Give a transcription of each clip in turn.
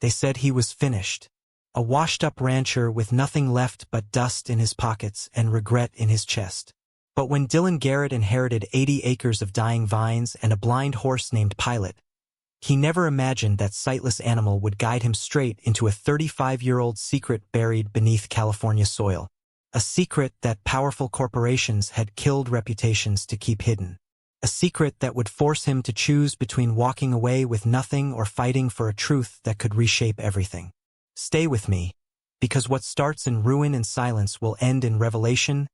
They said he was finished. A washed-up rancher with nothing left but dust in his pockets and regret in his chest. But when Dylan Garrett inherited 80 acres of dying vines and a blind horse named Pilot, he never imagined that sightless animal would guide him straight into a 35-year-old secret buried beneath California soil. A secret that powerful corporations had killed reputations to keep hidden. A secret that would force him to choose between walking away with nothing or fighting for a truth that could reshape everything. Stay with me, because what starts in ruin and silence will end in revelation,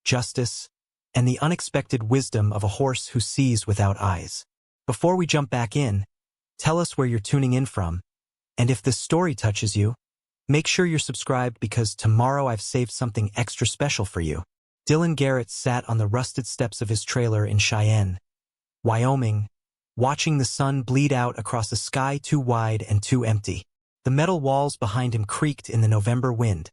justice, and the unexpected wisdom of a horse who sees without eyes. Before we jump back in, tell us where you're tuning in from, and if this story touches you, make sure you're subscribed because tomorrow I've saved something extra special for you. Dylan Garrett sat on the rusted steps of his trailer in Cheyenne, Wyoming, watching the sun bleed out across a sky too wide and too empty. The metal walls behind him creaked in the November wind,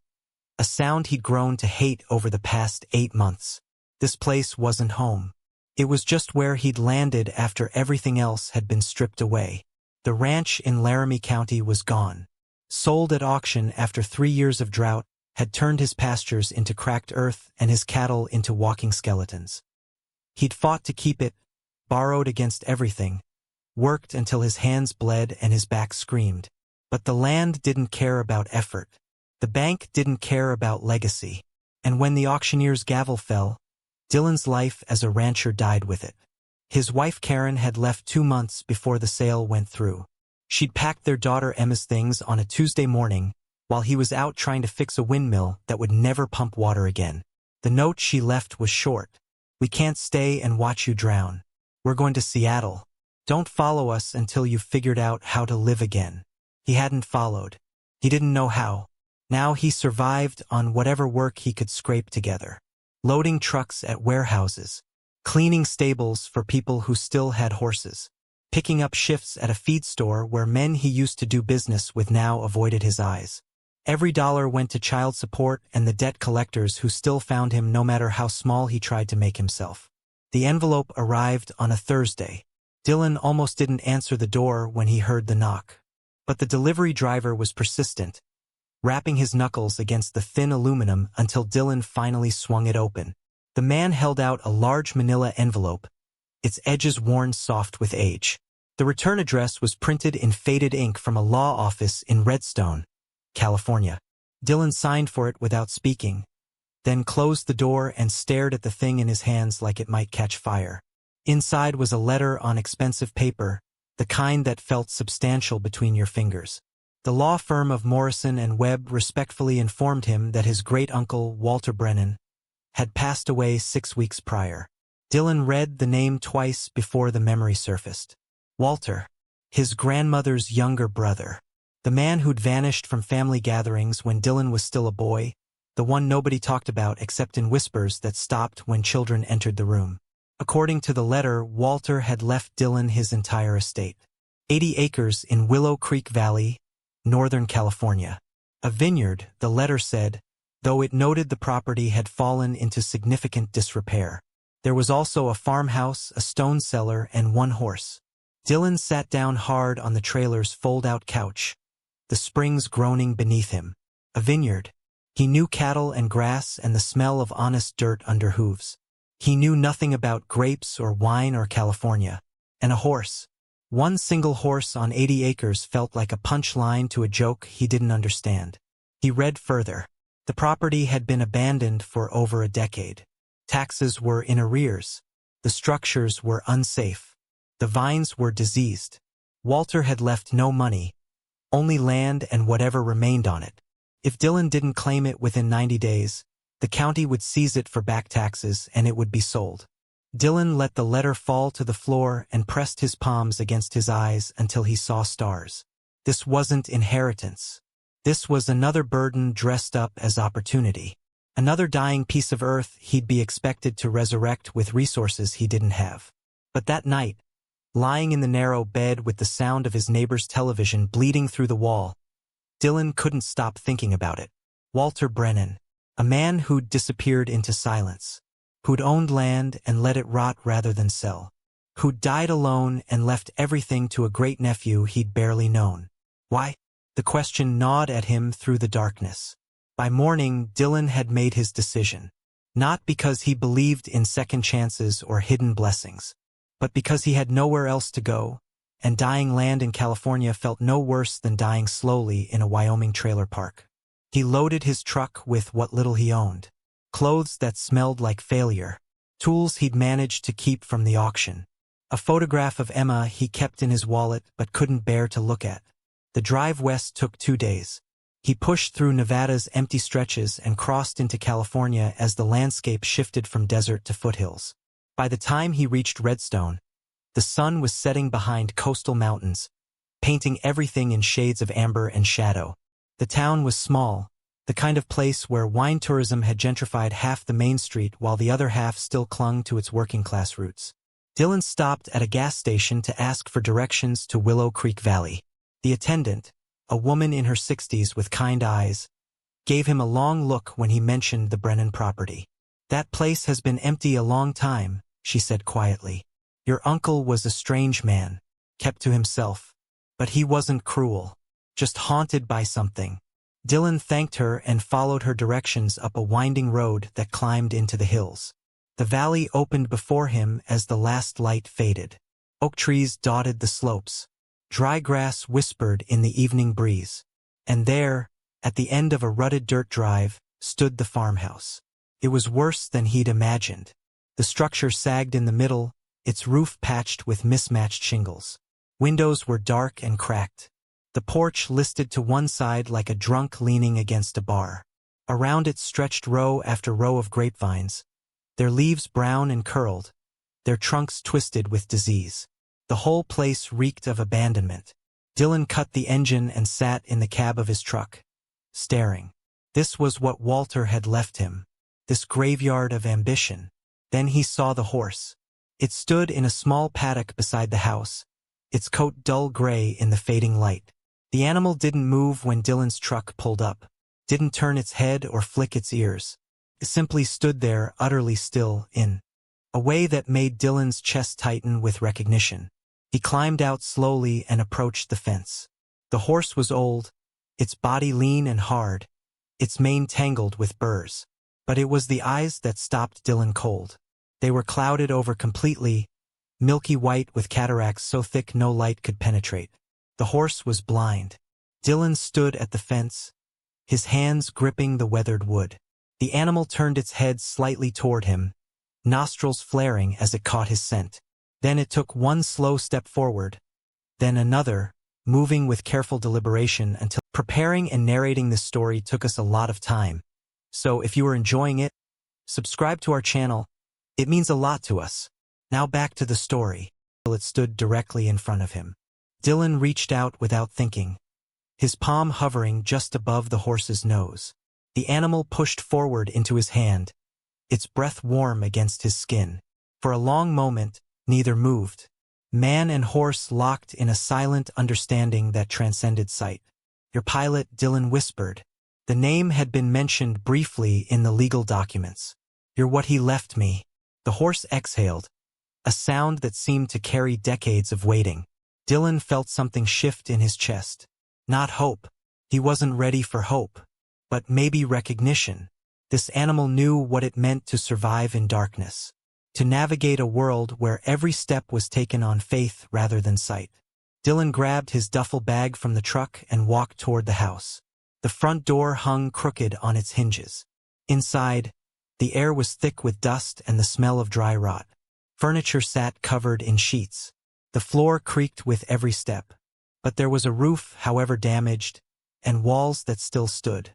a sound he'd grown to hate over the past 8 months. This place wasn't home. It was just where he'd landed after everything else had been stripped away. The ranch in Laramie County was gone. Sold at auction after 3 years of drought, had turned his pastures into cracked earth and his cattle into walking skeletons. He'd fought to keep it, borrowed against everything, worked until his hands bled and his back screamed. But the land didn't care about effort. The bank didn't care about legacy. And when the auctioneer's gavel fell, Dylan's life as a rancher died with it. His wife Karen had left 2 months before the sale went through. She'd packed their daughter Emma's things on a Tuesday morning, while he was out trying to fix a windmill that would never pump water again. The note she left was short. "We can't stay and watch you drown. We're going to Seattle. Don't follow us until you've figured out how to live again." He hadn't followed. He didn't know how. Now he survived on whatever work he could scrape together. Loading trucks at warehouses, cleaning stables for people who still had horses, picking up shifts at a feed store where men he used to do business with now avoided his eyes. Every dollar went to child support and the debt collectors who still found him no matter how small he tried to make himself. The envelope arrived on a Thursday. Dylan almost didn't answer the door when he heard the knock. But the delivery driver was persistent, rapping his knuckles against the thin aluminum until Dylan finally swung it open. The man held out a large manila envelope, its edges worn soft with age. The return address was printed in faded ink from a law office in Redstone, California. Dylan signed for it without speaking, then closed the door and stared at the thing in his hands like it might catch fire. Inside was a letter on expensive paper, the kind that felt substantial between your fingers. The law firm of Morrison and Webb respectfully informed him that his great-uncle, Walter Brennan, had passed away 6 weeks prior. Dylan read the name twice before the memory surfaced. Walter, his grandmother's younger brother. The man who'd vanished from family gatherings when Dylan was still a boy, the one nobody talked about except in whispers that stopped when children entered the room. According to the letter, Walter had left Dylan his entire estate. 80 acres in Willow Creek Valley, Northern California. A vineyard, the letter said, though it noted the property had fallen into significant disrepair. There was also a farmhouse, a stone cellar, and 1 horse. Dylan sat down hard on the trailer's fold-out couch, the springs groaning beneath him. A vineyard. He knew cattle and grass and the smell of honest dirt under hooves. He knew nothing about grapes or wine or California. And a horse. 1 single horse on 80 acres felt like a punchline to a joke he didn't understand. He read further. The property had been abandoned for over a decade. Taxes were in arrears. The structures were unsafe. The vines were diseased. Walter had left no money, only land and whatever remained on it. If Dylan didn't claim it within 90 days, the county would seize it for back taxes and it would be sold. Dylan let the letter fall to the floor and pressed his palms against his eyes until he saw stars. This wasn't inheritance. This was another burden dressed up as opportunity. Another dying piece of earth he'd be expected to resurrect with resources he didn't have. But that night, lying in the narrow bed with the sound of his neighbor's television bleeding through the wall, Dylan couldn't stop thinking about it. Walter Brennan, a man who'd disappeared into silence, who'd owned land and let it rot rather than sell, who'd died alone and left everything to a great-nephew he'd barely known. Why? The question gnawed at him through the darkness. By morning, Dylan had made his decision. Not because he believed in second chances or hidden blessings, but because he had nowhere else to go, and dying land in California felt no worse than dying slowly in a Wyoming trailer park. He loaded his truck with what little he owned. Clothes that smelled like failure. Tools he'd managed to keep from the auction. A photograph of Emma he kept in his wallet but couldn't bear to look at. The drive west took 2 days. He pushed through Nevada's empty stretches and crossed into California as the landscape shifted from desert to foothills. By the time he reached Redstone, the sun was setting behind coastal mountains, painting everything in shades of amber and shadow. The town was small, the kind of place where wine tourism had gentrified half the main street while the other half still clung to its working-class roots. Dylan stopped at a gas station to ask for directions to Willow Creek Valley. The attendant, a woman in her 60s with kind eyes, gave him a long look when he mentioned the Brennan property. "That place has been empty a long time," she said quietly. "Your uncle was a strange man, kept to himself. But he wasn't cruel, just haunted by something." Dylan thanked her and followed her directions up a winding road that climbed into the hills. The valley opened before him as the last light faded. Oak trees dotted the slopes. Dry grass whispered in the evening breeze. And there, at the end of a rutted dirt drive, stood the farmhouse. It was worse than he'd imagined. The structure sagged in the middle, its roof patched with mismatched shingles. Windows were dark and cracked. The porch listed to one side like a drunk leaning against a bar. Around it stretched row after row of grapevines, their leaves brown and curled, their trunks twisted with disease. The whole place reeked of abandonment. Dylan cut the engine and sat in the cab of his truck, staring. This was what Walter had left him, this graveyard of ambition. Then he saw the horse. It stood in a small paddock beside the house, its coat dull gray in the fading light. The animal didn't move when Dylan's truck pulled up, didn't turn its head or flick its ears. It simply stood there utterly still, in a way that made Dylan's chest tighten with recognition. He climbed out slowly and approached the fence. The horse was old, its body lean and hard, its mane tangled with burrs. But it was the eyes that stopped Dylan cold. They were clouded over completely, milky white with cataracts so thick no light could penetrate. The horse was blind. Dylan stood at the fence, his hands gripping the weathered wood. The animal turned its head slightly toward him, nostrils flaring as it caught his scent. Then it took one slow step forward, then another, moving with careful deliberation until preparing and narrating this story took us a lot of time. So if you are enjoying it, subscribe to our channel. It means a lot to us. Now back to the story. It stood directly in front of him. Dylan reached out without thinking, his palm hovering just above the horse's nose. The animal pushed forward into his hand, its breath warm against his skin. For a long moment, neither moved. Man and horse locked in a silent understanding that transcended sight. "Your pilot," Dylan whispered. The name had been mentioned briefly in the legal documents. "You're what he left me." The horse exhaled, a sound that seemed to carry decades of waiting. Dylan felt something shift in his chest. Not hope. He wasn't ready for hope. But maybe recognition. This animal knew what it meant to survive in darkness. To navigate a world where every step was taken on faith rather than sight. Dylan grabbed his duffel bag from the truck and walked toward the house. The front door hung crooked on its hinges. Inside, the air was thick with dust and the smell of dry rot. Furniture sat covered in sheets. The floor creaked with every step. But there was a roof, however damaged, and walls that still stood.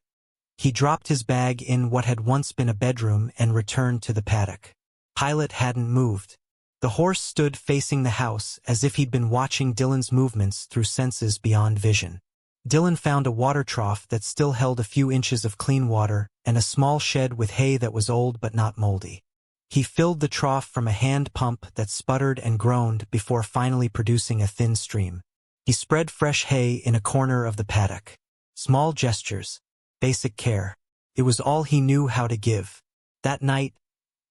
He dropped his bag in what had once been a bedroom and returned to the paddock. Pilot hadn't moved. The horse stood facing the house as if he'd been watching Dylan's movements through senses beyond vision. Dylan found a water trough that still held a few inches of clean water and a small shed with hay that was old but not moldy. He filled the trough from a hand pump that sputtered and groaned before finally producing a thin stream. He spread fresh hay in a corner of the paddock. Small gestures, basic care. It was all he knew how to give. That night,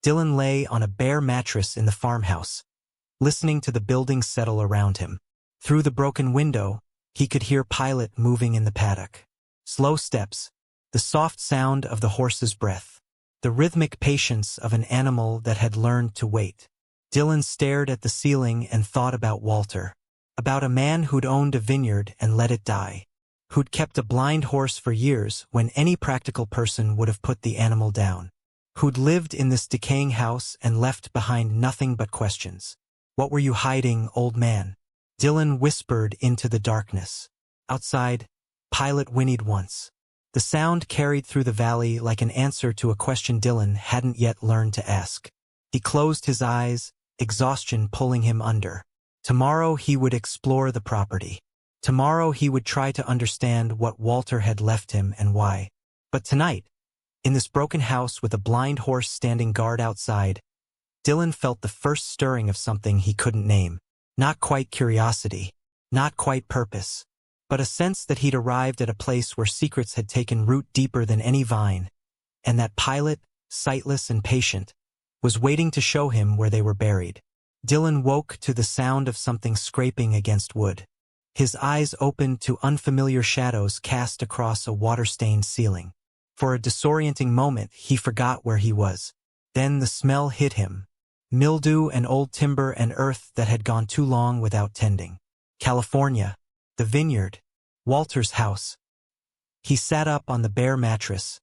Dylan lay on a bare mattress in the farmhouse, listening to the buildings settle around him. Through the broken window, He could hear Pilot moving in the paddock. Slow steps, the soft sound of the horse's breath, the rhythmic patience of an animal that had learned to wait. Dylan stared at the ceiling and thought about Walter. About a man who'd owned a vineyard and let it die. Who'd kept a blind horse for years when any practical person would have put the animal down. Who'd lived in this decaying house and left behind nothing but questions. "What were you hiding, old man?" Dylan whispered into the darkness. Outside, Pilot whinnied once. The sound carried through the valley like an answer to a question Dylan hadn't yet learned to ask. He closed his eyes, exhaustion pulling him under. Tomorrow he would explore the property. Tomorrow he would try to understand what Walter had left him and why. But tonight, in this broken house with a blind horse standing guard outside, Dylan felt the first stirring of something he couldn't name. Not quite curiosity, not quite purpose, but a sense that he'd arrived at a place where secrets had taken root deeper than any vine, and that Pilot, sightless and patient, was waiting to show him where they were buried. Dylan woke to the sound of something scraping against wood. His eyes opened to unfamiliar shadows cast across a water-stained ceiling. For a disorienting moment, he forgot where he was. Then the smell hit him. Mildew and old timber and earth that had gone too long without tending. California. The vineyard. Walter's house. He sat up on the bare mattress,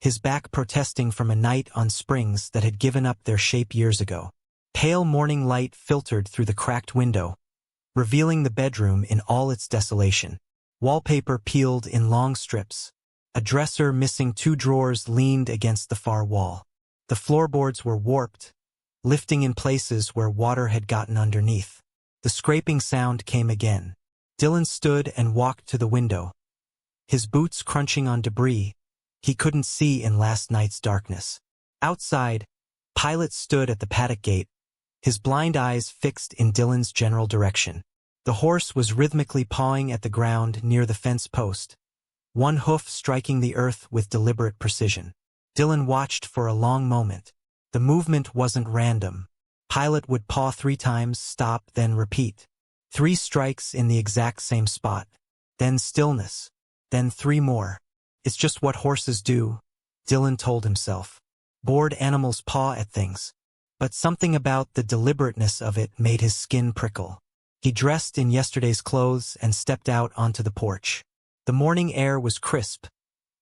his back protesting from a night on springs that had given up their shape years ago. Pale morning light filtered through the cracked window, revealing the bedroom in all its desolation. Wallpaper peeled in long strips. A dresser missing 2 drawers leaned against the far wall. The floorboards were warped, lifting in places where water had gotten underneath. The scraping sound came again. Dylan stood and walked to the window, his boots crunching on debris he couldn't see in last night's darkness. Outside, Pilot stood at the paddock gate, his blind eyes fixed in Dylan's general direction. The horse was rhythmically pawing at the ground near the fence post, one hoof striking the earth with deliberate precision. Dylan watched for a long moment. The movement wasn't random. Pilot would paw 3 times, stop, then repeat. 3 strikes in the exact same spot. Then stillness. Then 3 more. It's just what horses do, Dylan told himself. Bored animals paw at things. But something about the deliberateness of it made his skin prickle. He dressed in yesterday's clothes and stepped out onto the porch. The morning air was crisp,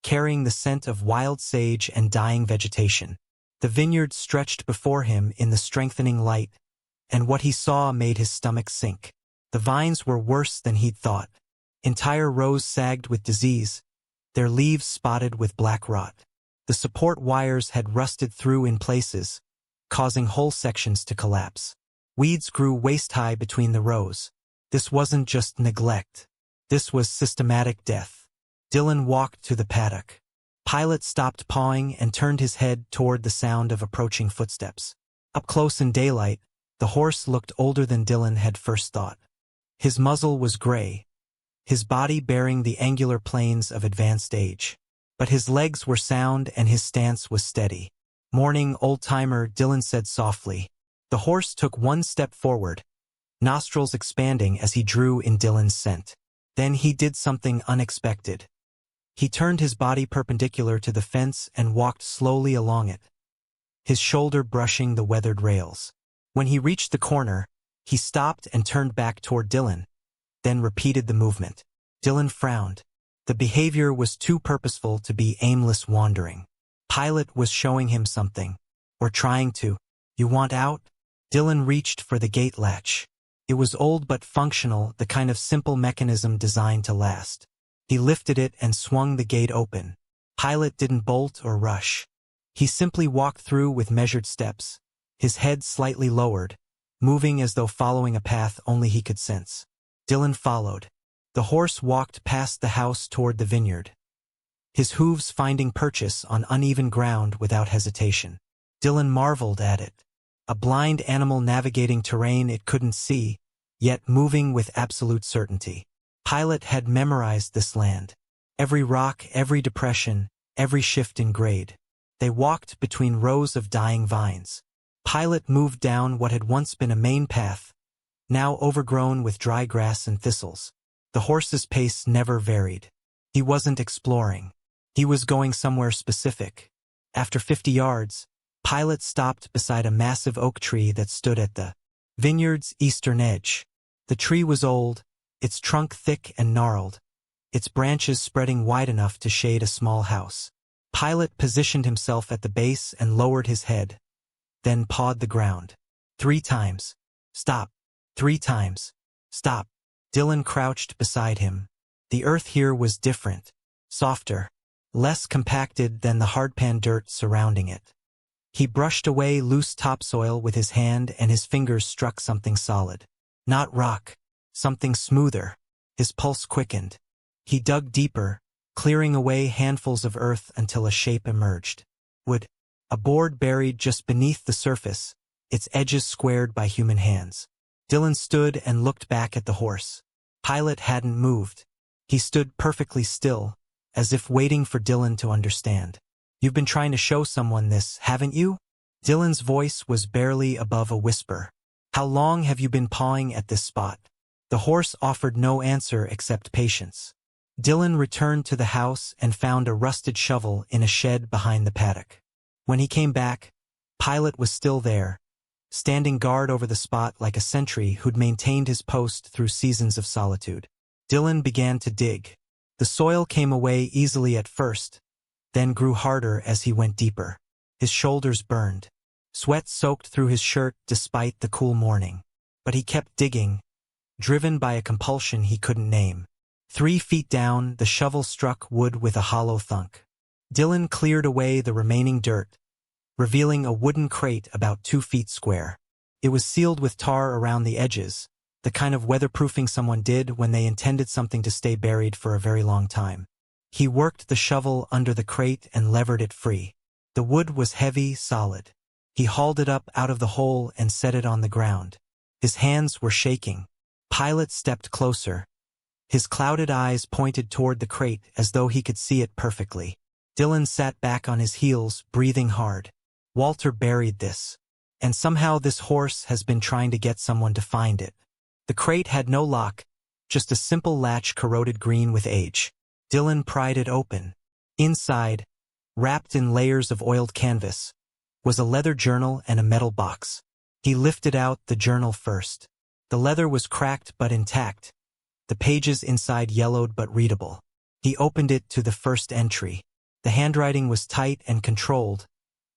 carrying the scent of wild sage and dying vegetation. The vineyard stretched before him in the strengthening light, and what he saw made his stomach sink. The vines were worse than he'd thought. Entire rows sagged with disease, their leaves spotted with black rot. The support wires had rusted through in places, causing whole sections to collapse. Weeds grew waist-high between the rows. This wasn't just neglect. This was systematic death. Dylan walked to the paddock. Pilot stopped pawing and turned his head toward the sound of approaching footsteps. Up close in daylight, the horse looked older than Dylan had first thought. His muzzle was gray, his body bearing the angular planes of advanced age. But his legs were sound and his stance was steady. "Morning, old-timer," Dylan said softly. The horse took 1 step forward, nostrils expanding as he drew in Dylan's scent. Then he did something unexpected. He turned his body perpendicular to the fence and walked slowly along it, his shoulder brushing the weathered rails. When he reached the corner, he stopped and turned back toward Dylan, then repeated the movement. Dylan frowned. The behavior was too purposeful to be aimless wandering. Pilot was showing him something, or trying to. "You want out?" Dylan reached for the gate latch. It was old but functional, the kind of simple mechanism designed to last. He lifted it and swung the gate open. Pilot didn't bolt or rush. He simply walked through with measured steps, his head slightly lowered, moving as though following a path only he could sense. Dylan followed. The horse walked past the house toward the vineyard, his hooves finding purchase on uneven ground without hesitation. Dylan marveled at it. A blind animal navigating terrain it couldn't see, yet moving with absolute certainty. Pilot had memorized this land. Every rock, every depression, every shift in grade. They walked between rows of dying vines. Pilot moved down what had once been a main path, now overgrown with dry grass and thistles. The horse's pace never varied. He wasn't exploring. He was going somewhere specific. After 50 yards, Pilot stopped beside a massive oak tree that stood at the vineyard's eastern edge. The tree was old, its trunk thick and gnarled, its branches spreading wide enough to shade a small house. Pilot positioned himself at the base and lowered his head, then pawed the ground. 3 times. Stop. 3 times. Stop. Dylan crouched beside him. The earth here was different, softer, less compacted than the hardpan dirt surrounding it. He brushed away loose topsoil with his hand and his fingers struck something solid. Not rock, something smoother. His pulse quickened. He dug deeper, clearing away handfuls of earth until a shape emerged. Wood, a board buried just beneath the surface, its edges squared by human hands. Dylan stood and looked back at the horse. Pilot hadn't moved. He stood perfectly still, as if waiting for Dylan to understand. You've been trying to show someone this, haven't you? Dylan's voice was barely above a whisper. How long have you been pawing at this spot? The horse offered no answer except patience. Dylan returned to the house and found a rusted shovel in a shed behind the paddock. When he came back, Pilot was still there, standing guard over the spot like a sentry who'd maintained his post through seasons of solitude. Dylan began to dig. The soil came away easily at first, then grew harder as he went deeper. His shoulders burned. Sweat soaked through his shirt despite the cool morning. But he kept digging, driven by a compulsion he couldn't name. 3 feet down, the shovel struck wood with a hollow thunk. Dylan cleared away the remaining dirt, revealing a wooden crate about 2 feet square. It was sealed with tar around the edges, the kind of weatherproofing someone did when they intended something to stay buried for a very long time. He worked the shovel under the crate and levered it free. The wood was heavy, solid. He hauled it up out of the hole and set it on the ground. His hands were shaking. Pilot stepped closer. His clouded eyes pointed toward the crate as though he could see it perfectly. Dylan sat back on his heels, breathing hard. Walter buried this. And somehow this horse has been trying to get someone to find it. The crate had no lock, just a simple latch corroded green with age. Dylan pried it open. Inside, wrapped in layers of oiled canvas, was a leather journal and a metal box. He lifted out the journal first. The leather was cracked but intact, the pages inside yellowed but readable. He opened it to the first entry. The handwriting was tight and controlled.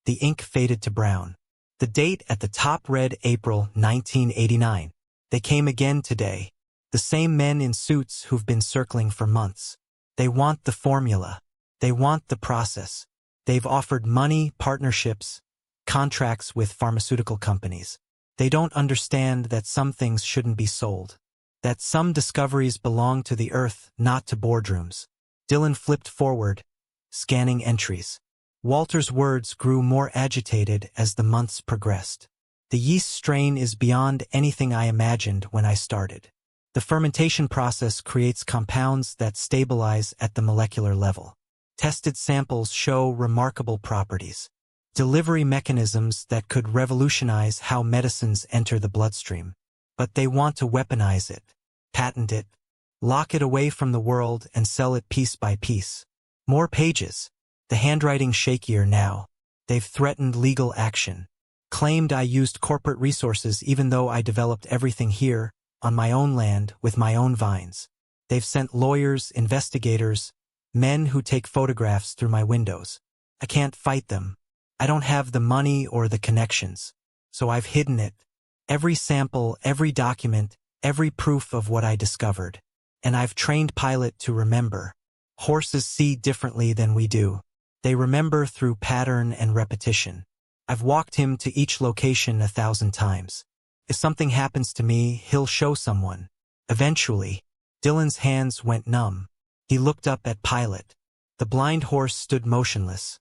The ink faded to brown. The date at the top read April 1989. They came again today. The same men in suits who've been circling for months. They want the formula. They want the process. They've offered money, partnerships, contracts with pharmaceutical companies. They don't understand that some things shouldn't be sold. That some discoveries belong to the earth, not to boardrooms. Dylan flipped forward, scanning entries. Walter's words grew more agitated as the months progressed. The yeast strain is beyond anything I imagined when I started. The fermentation process creates compounds that stabilize at the molecular level. Tested samples show remarkable properties. Delivery mechanisms that could revolutionize how medicines enter the bloodstream. But they want to weaponize it, patent it, lock it away from the world and sell it piece by piece. More pages. The handwriting shakier now. They've threatened legal action. Claimed I used corporate resources even though I developed everything here, on my own land, with my own vines. They've sent lawyers, investigators, men who take photographs through my windows. I can't fight them. I don't have the money or the connections. So I've hidden it. Every sample, every document, every proof of what I discovered. And I've trained Pilot to remember. Horses see differently than we do. They remember through pattern and repetition. I've walked him to each location 1,000 times. If something happens to me, he'll show someone. Eventually, Dylan's hands went numb. He looked up at Pilot. The blind horse stood motionless.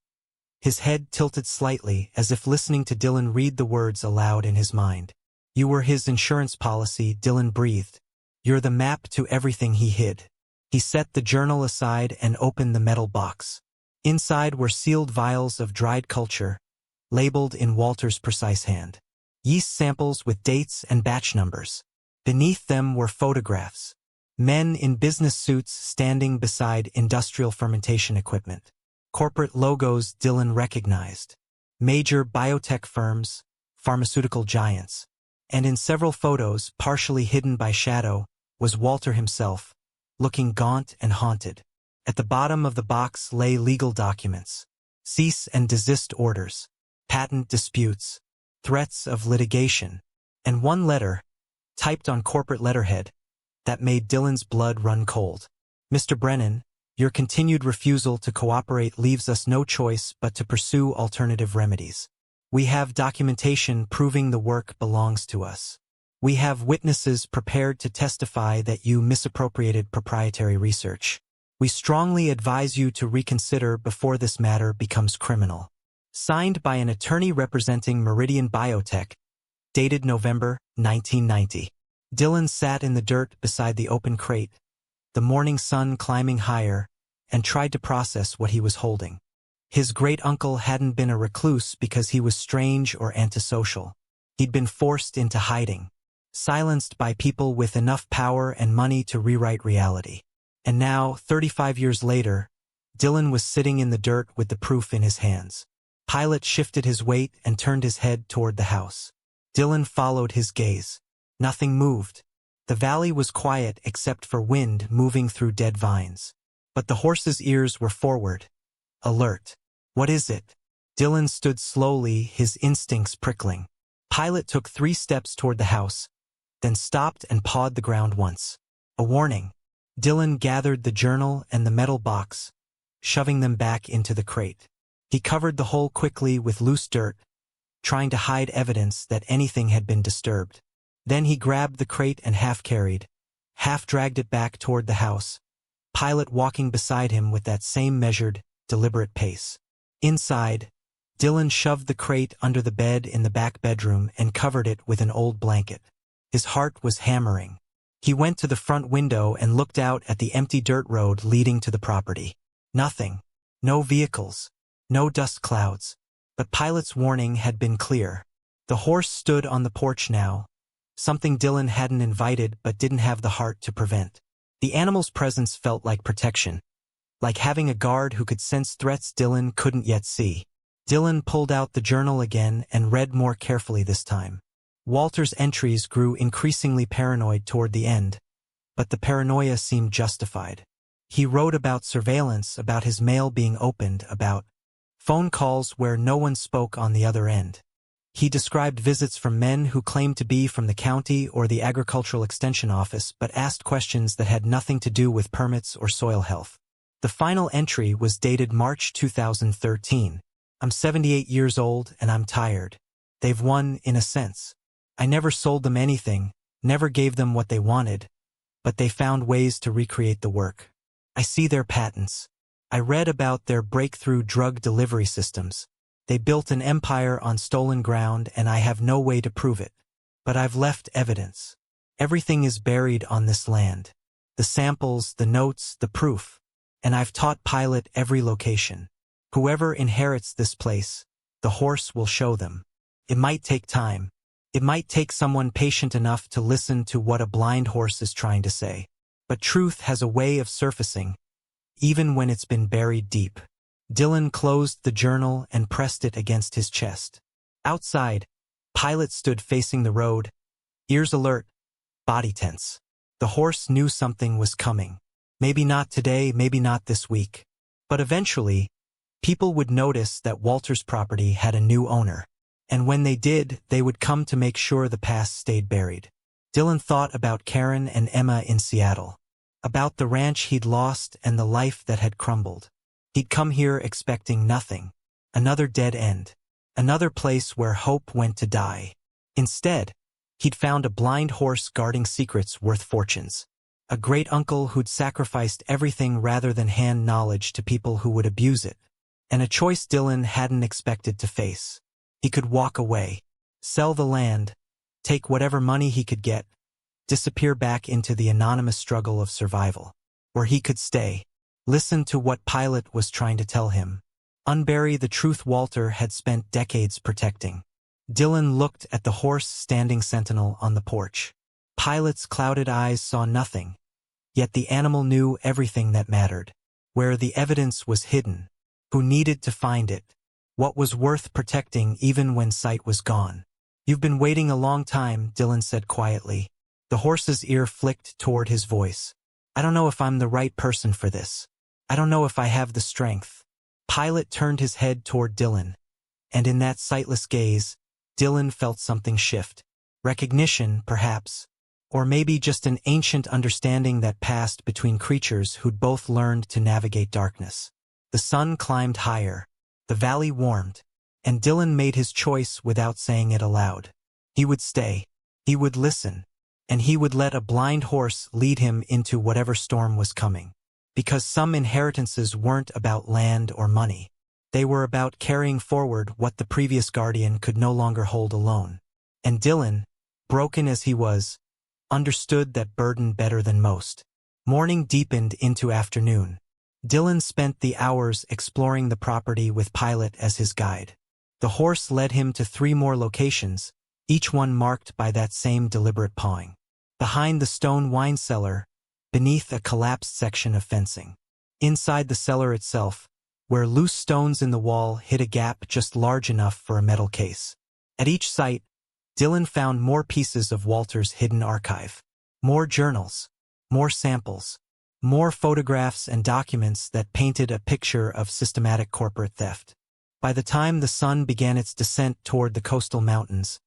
His head tilted slightly as if listening to Dylan read the words aloud in his mind. You were his insurance policy, Dylan breathed. You're the map to everything he hid. He set the journal aside and opened the metal box. Inside were sealed vials of dried culture, labeled in Walter's precise hand. Yeast samples with dates and batch numbers. Beneath them were photographs. Men in business suits standing beside industrial fermentation equipment. Corporate logos Dylan recognized. Major biotech firms, pharmaceutical giants. And in several photos, partially hidden by shadow, was Walter himself, looking gaunt and haunted. At the bottom of the box lay legal documents. Cease and desist orders. Patent disputes. Threats of litigation. And one letter, typed on corporate letterhead, that made Dylan's blood run cold. Mr. Brennan, your continued refusal to cooperate leaves us no choice but to pursue alternative remedies. We have documentation proving the work belongs to us. We have witnesses prepared to testify that you misappropriated proprietary research. We strongly advise you to reconsider before this matter becomes criminal. Signed by an attorney representing Meridian Biotech, dated November 1990. Dylan sat in the dirt beside the open crate, the morning sun climbing higher, and tried to process what he was holding. His great-uncle hadn't been a recluse because he was strange or antisocial. He'd been forced into hiding, silenced by people with enough power and money to rewrite reality. And now, 35 years later, Dylan was sitting in the dirt with the proof in his hands. Pilot shifted his weight and turned his head toward the house. Dylan followed his gaze. Nothing moved. The valley was quiet except for wind moving through dead vines. But the horse's ears were forward, alert. What is it? Dylan stood slowly, his instincts prickling. Pilot took 3 steps toward the house, then stopped and pawed the ground once. A warning. Dylan gathered the journal and the metal box, shoving them back into the crate. He covered the hole quickly with loose dirt, trying to hide evidence that anything had been disturbed. Then he grabbed the crate and half-carried, half-dragged it back toward the house, Pilot walking beside him with that same measured, deliberate pace. Inside, Dylan shoved the crate under the bed in the back bedroom and covered it with an old blanket. His heart was hammering. He went to the front window and looked out at the empty dirt road leading to the property. Nothing. No vehicles. No dust clouds. But Pilot's warning had been clear. The horse stood on the porch now, something Dylan hadn't invited but didn't have the heart to prevent. The animal's presence felt like protection, like having a guard who could sense threats Dylan couldn't yet see. Dylan pulled out the journal again and read more carefully this time. Walter's entries grew increasingly paranoid toward the end, but the paranoia seemed justified. He wrote about surveillance, about his mail being opened, about phone calls where no one spoke on the other end. He described visits from men who claimed to be from the county or the Agricultural Extension Office but asked questions that had nothing to do with permits or soil health. The final entry was dated March 2013. I'm 78 years old and I'm tired. They've won, in a sense. I never sold them anything, never gave them what they wanted, but they found ways to recreate the work. I see their patents. I read about their breakthrough drug delivery systems. They built an empire on stolen ground and I have no way to prove it. But I've left evidence. Everything is buried on this land. The samples, the notes, the proof. And I've taught Pilot every location. Whoever inherits this place, the horse will show them. It might take time. It might take someone patient enough to listen to what a blind horse is trying to say. But truth has a way of surfacing, even when it's been buried deep. Dylan closed the journal and pressed it against his chest. Outside, Pilot stood facing the road, ears alert, body tense. The horse knew something was coming. Maybe not today, maybe not this week. But eventually, people would notice that Walter's property had a new owner. And when they did, they would come to make sure the past stayed buried. Dylan thought about Karen and Emma in Seattle, about the ranch he'd lost and the life that had crumbled. He'd come here expecting nothing, another dead end, another place where hope went to die. Instead, he'd found a blind horse guarding secrets worth fortunes, a great uncle who'd sacrificed everything rather than hand knowledge to people who would abuse it, and a choice Dylan hadn't expected to face. He could walk away, sell the land, take whatever money he could get, disappear back into the anonymous struggle of survival. Or he could stay, listen to what Pilot was trying to tell him, unbury the truth Walter had spent decades protecting. Dylan looked at the horse standing sentinel on the porch. Pilot's clouded eyes saw nothing, Yet the animal knew everything that mattered. Where the evidence was hidden. Who needed to find it. What was worth protecting even when sight was gone. "You've been waiting a long time," Dylan said quietly. The horse's ear flicked toward his voice. "I don't know if I'm the right person for this. I don't know if I have the strength." Pilot turned his head toward Dylan, and in that sightless gaze, Dylan felt something shift. Recognition, perhaps, or maybe just an ancient understanding that passed between creatures who'd both learned to navigate darkness. The sun climbed higher, the valley warmed, and Dylan made his choice without saying it aloud. He would stay, he would listen, and he would let a blind horse lead him into whatever storm was coming. Because some inheritances weren't about land or money. They were about carrying forward what the previous guardian could no longer hold alone. And Dylan, broken as he was, understood that burden better than most. Morning deepened into afternoon. Dylan spent the hours exploring the property with Pilot as his guide. The horse led him to 3 more locations, each one marked by that same deliberate pawing. Behind the stone wine cellar, beneath a collapsed section of fencing. Inside the cellar itself, where loose stones in the wall hid a gap just large enough for a metal case. At each site, Dylan found more pieces of Walter's hidden archive. More journals, more samples, more photographs and documents that painted a picture of systematic corporate theft. By the time the sun began its descent toward the coastal mountains,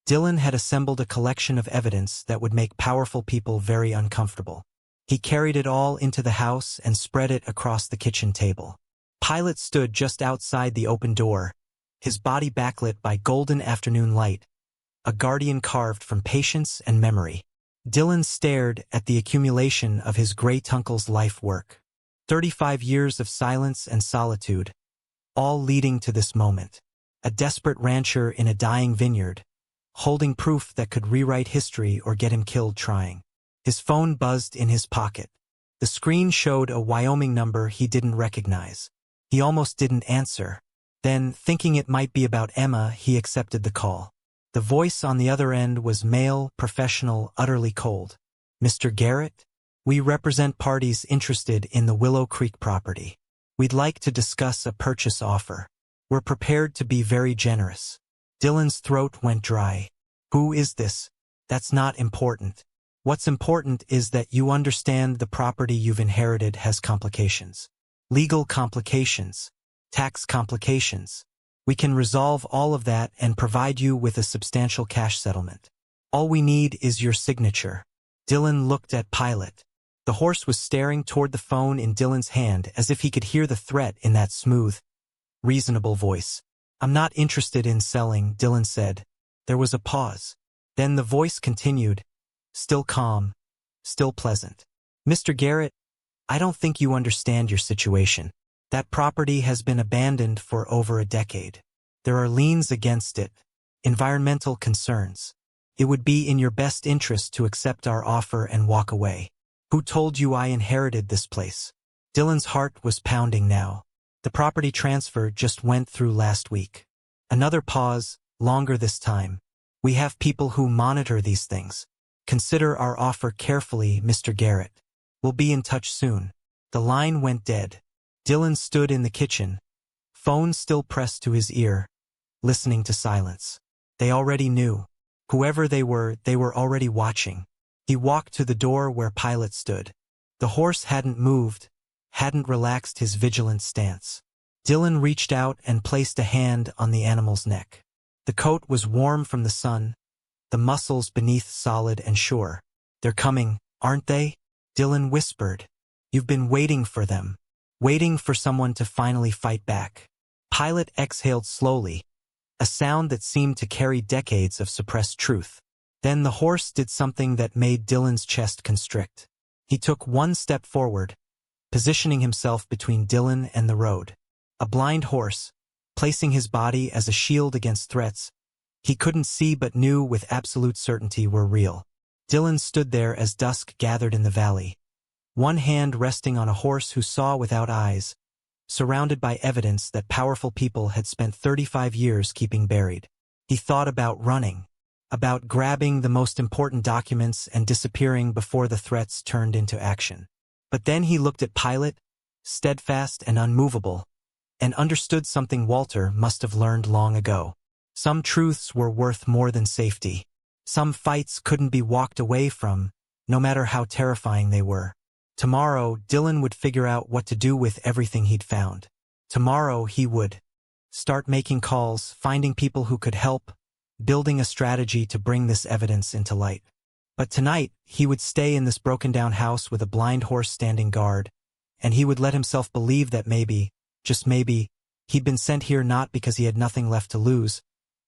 Dylan had assembled a collection of evidence that would make powerful people very uncomfortable. He carried it all into the house and spread it across the kitchen table. Pilot stood just outside the open door, his body backlit by golden afternoon light, a guardian carved from patience and memory. Dylan stared at the accumulation of his great-uncle's life work. 35 years of silence and solitude, all leading to this moment. A desperate rancher in a dying vineyard, holding proof that could rewrite history or get him killed trying. His phone buzzed in his pocket. The screen showed a Wyoming number he didn't recognize. He almost didn't answer. Then, thinking it might be about Emma, he accepted the call. The voice on the other end was male, professional, utterly cold. "Mr. Garrett? We represent parties interested in the Willow Creek property. We'd like to discuss a purchase offer. We're prepared to be very generous." Dylan's throat went dry. "Who is this? That's not important. What's important is that you understand the property you've inherited has complications. Legal complications. Tax complications. We can resolve all of that and provide you with a substantial cash settlement. All we need is your signature." Dylan looked at Pilot. The horse was staring toward the phone in Dylan's hand as if he could hear the threat in that smooth, reasonable voice. "I'm not interested in selling," Dylan said. There was a pause. Then the voice continued, still calm, still pleasant. "Mr. Garrett, I don't think you understand your situation. That property has been abandoned for over a decade. There are liens against it, environmental concerns. It would be in your best interest to accept our offer and walk away. Who told you I inherited this place?" Dylan's heart was pounding now. The property transfer just went through last week. Another pause, longer this time. "We have people who monitor these things. Consider our offer carefully, Mr. Garrett. We'll be in touch soon." The line went dead. Dylan stood in the kitchen, phone still pressed to his ear, listening to silence. They already knew. Whoever they were already watching. He walked to the door where Pilot stood. The horse hadn't moved, hadn't relaxed his vigilant stance. Dylan reached out and placed a hand on the animal's neck. The coat was warm from the sun, the muscles beneath solid and sure. "They're coming, aren't they?" Dylan whispered. "You've been waiting for them. Waiting for someone to finally fight back." Pilot exhaled slowly, a sound that seemed to carry decades of suppressed truth. Then the horse did something that made Dylan's chest constrict. He took one step forward, positioning himself between Dylan and the road. A blind horse, placing his body as a shield against threats he couldn't see but knew with absolute certainty were real. Dylan stood there as dusk gathered in the valley, one hand resting on a horse who saw without eyes, surrounded by evidence that powerful people had spent 35 years keeping buried. He thought about running, about grabbing the most important documents and disappearing before the threats turned into action. But then he looked at Pilot, steadfast and unmovable, and understood something Walter must have learned long ago. Some truths were worth more than safety. Some fights couldn't be walked away from, no matter how terrifying they were. Tomorrow, Dylan would figure out what to do with everything he'd found. Tomorrow, he would start making calls, finding people who could help, building a strategy to bring this evidence into light. But tonight, he would stay in this broken-down house with a blind horse standing guard, and he would let himself believe that maybe, just maybe, he'd been sent here not because he had nothing left to lose,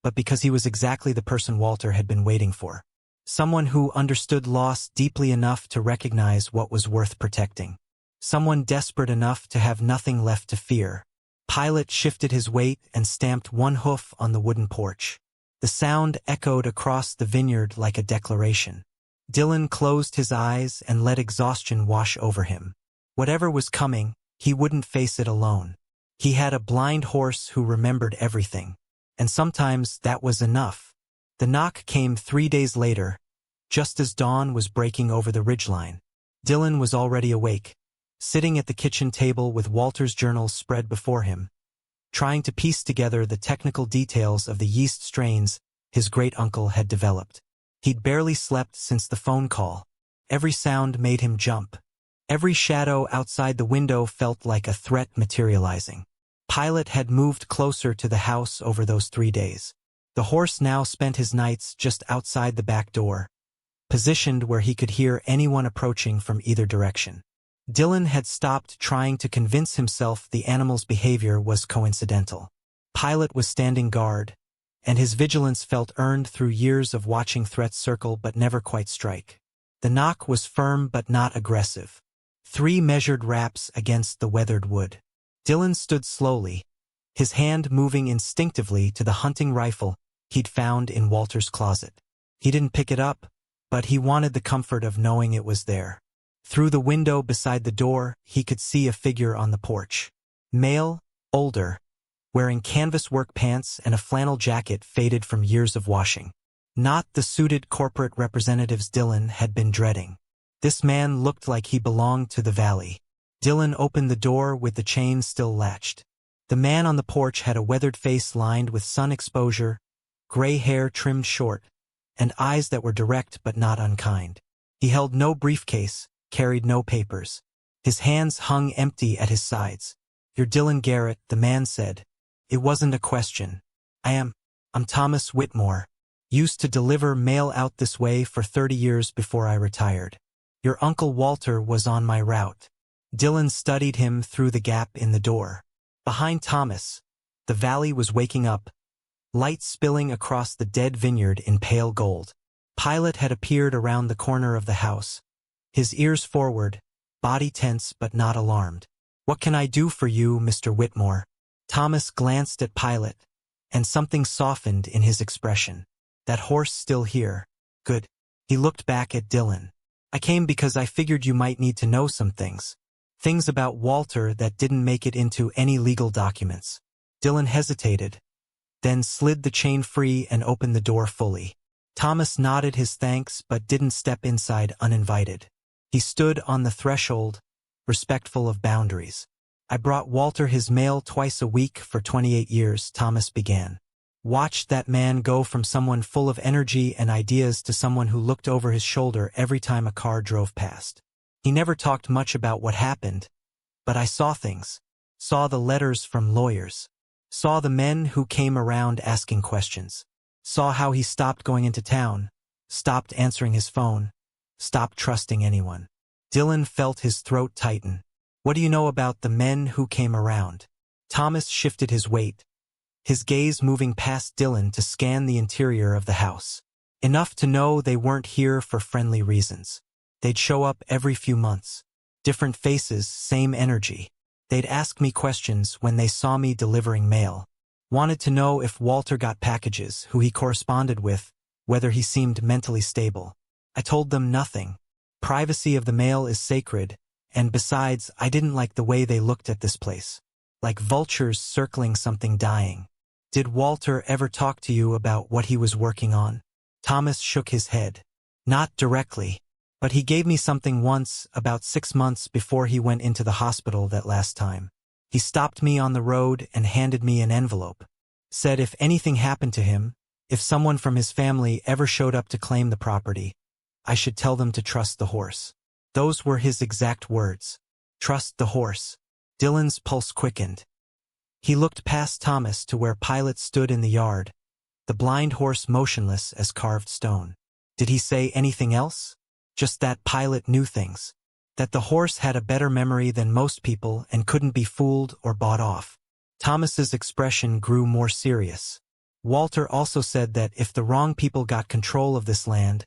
but because he was exactly the person Walter had been waiting for. Someone who understood loss deeply enough to recognize what was worth protecting. Someone desperate enough to have nothing left to fear. Pilot shifted his weight and stamped one hoof on the wooden porch. The sound echoed across the vineyard like a declaration. Dylan closed his eyes and let exhaustion wash over him. Whatever was coming, he wouldn't face it alone. He had a blind horse who remembered everything. And sometimes that was enough. The knock came 3 days later, just as dawn was breaking over the ridgeline. Dylan was already awake, sitting at the kitchen table with Walter's journals spread before him, trying to piece together the technical details of the yeast strains his great-uncle had developed. He'd barely slept since the phone call. Every sound made him jump. Every shadow outside the window felt like a threat materializing. Pilot had moved closer to the house over those 3 days. The horse now spent his nights just outside the back door, positioned where he could hear anyone approaching from either direction. Dylan had stopped trying to convince himself the animal's behavior was coincidental. Pilot was standing guard, and his vigilance felt earned through years of watching threats circle but never quite strike. The knock was firm but not aggressive. 3 measured raps against the weathered wood. Dylan stood slowly, his hand moving instinctively to the hunting rifle he'd found in Walter's closet. He didn't pick it up, but he wanted the comfort of knowing it was there. Through the window beside the door, he could see a figure on the porch. Male, older, wearing canvas work pants and a flannel jacket faded from years of washing. Not the suited corporate representatives Dylan had been dreading. This man looked like he belonged to the valley. Dylan opened the door with the chain still latched. The man on the porch had a weathered face lined with sun exposure, gray hair trimmed short, and eyes that were direct but not unkind. He held no briefcase, carried no papers. His hands hung empty at his sides. "You're Dylan Garrett," the man said. It wasn't a question. I'm Thomas Whitmore. Used to deliver mail out this way for 30 years before I retired. Your Uncle Walter was on my route. Dylan studied him through the gap in the door. Behind Thomas, the valley was waking up, light spilling across the dead vineyard in pale gold. Pilot had appeared around the corner of the house, his ears forward, body tense but not alarmed. "What can I do for you, Mr. Whitmore?" Thomas glanced at Pilot, and something softened in his expression. "That horse still here. Good." He looked back at Dylan. "I came because I figured you might need to know some things. Things about Walter that didn't make it into any legal documents." Dylan hesitated, then slid the chain free and opened the door fully. Thomas nodded his thanks but didn't step inside uninvited. He stood on the threshold, respectful of boundaries. "I brought Walter his mail twice a week for 28 years, Thomas began. Watched that man go from someone full of energy and ideas to someone who looked over his shoulder every time a car drove past. He never talked much about what happened, but I saw things. Saw the letters from lawyers. Saw the men who came around asking questions. Saw how he stopped going into town, stopped answering his phone, stopped trusting anyone." Dylan felt his throat tighten. "What do you know about the men who came around?" Thomas shifted his weight, his gaze moving past Dylan to scan the interior of the house. "Enough to know they weren't here for friendly reasons. They'd show up every few months. Different faces, same energy. They'd ask me questions when they saw me delivering mail. Wanted to know if Walter got packages, who he corresponded with, whether he seemed mentally stable. I told them nothing. Privacy of the mail is sacred, and besides, I didn't like the way they looked at this place. Like vultures circling something dying. Did Walter ever talk to you about what he was working on?" Thomas shook his head. Not directly. But he gave me something once, about 6 months before he went into the hospital that last time. He stopped me on the road and handed me an envelope. Said if anything happened to him, if someone from his family ever showed up to claim the property, I should tell them to trust the horse. Those were his exact words. Trust the horse. Dylan's pulse quickened. He looked past Thomas to where Pilot stood in the yard, the blind horse motionless as carved stone. Did he say anything else? Just that Pilot knew things. That the horse had a better memory than most people and couldn't be fooled or bought off. Thomas's expression grew more serious. Walter also said that if the wrong people got control of this land,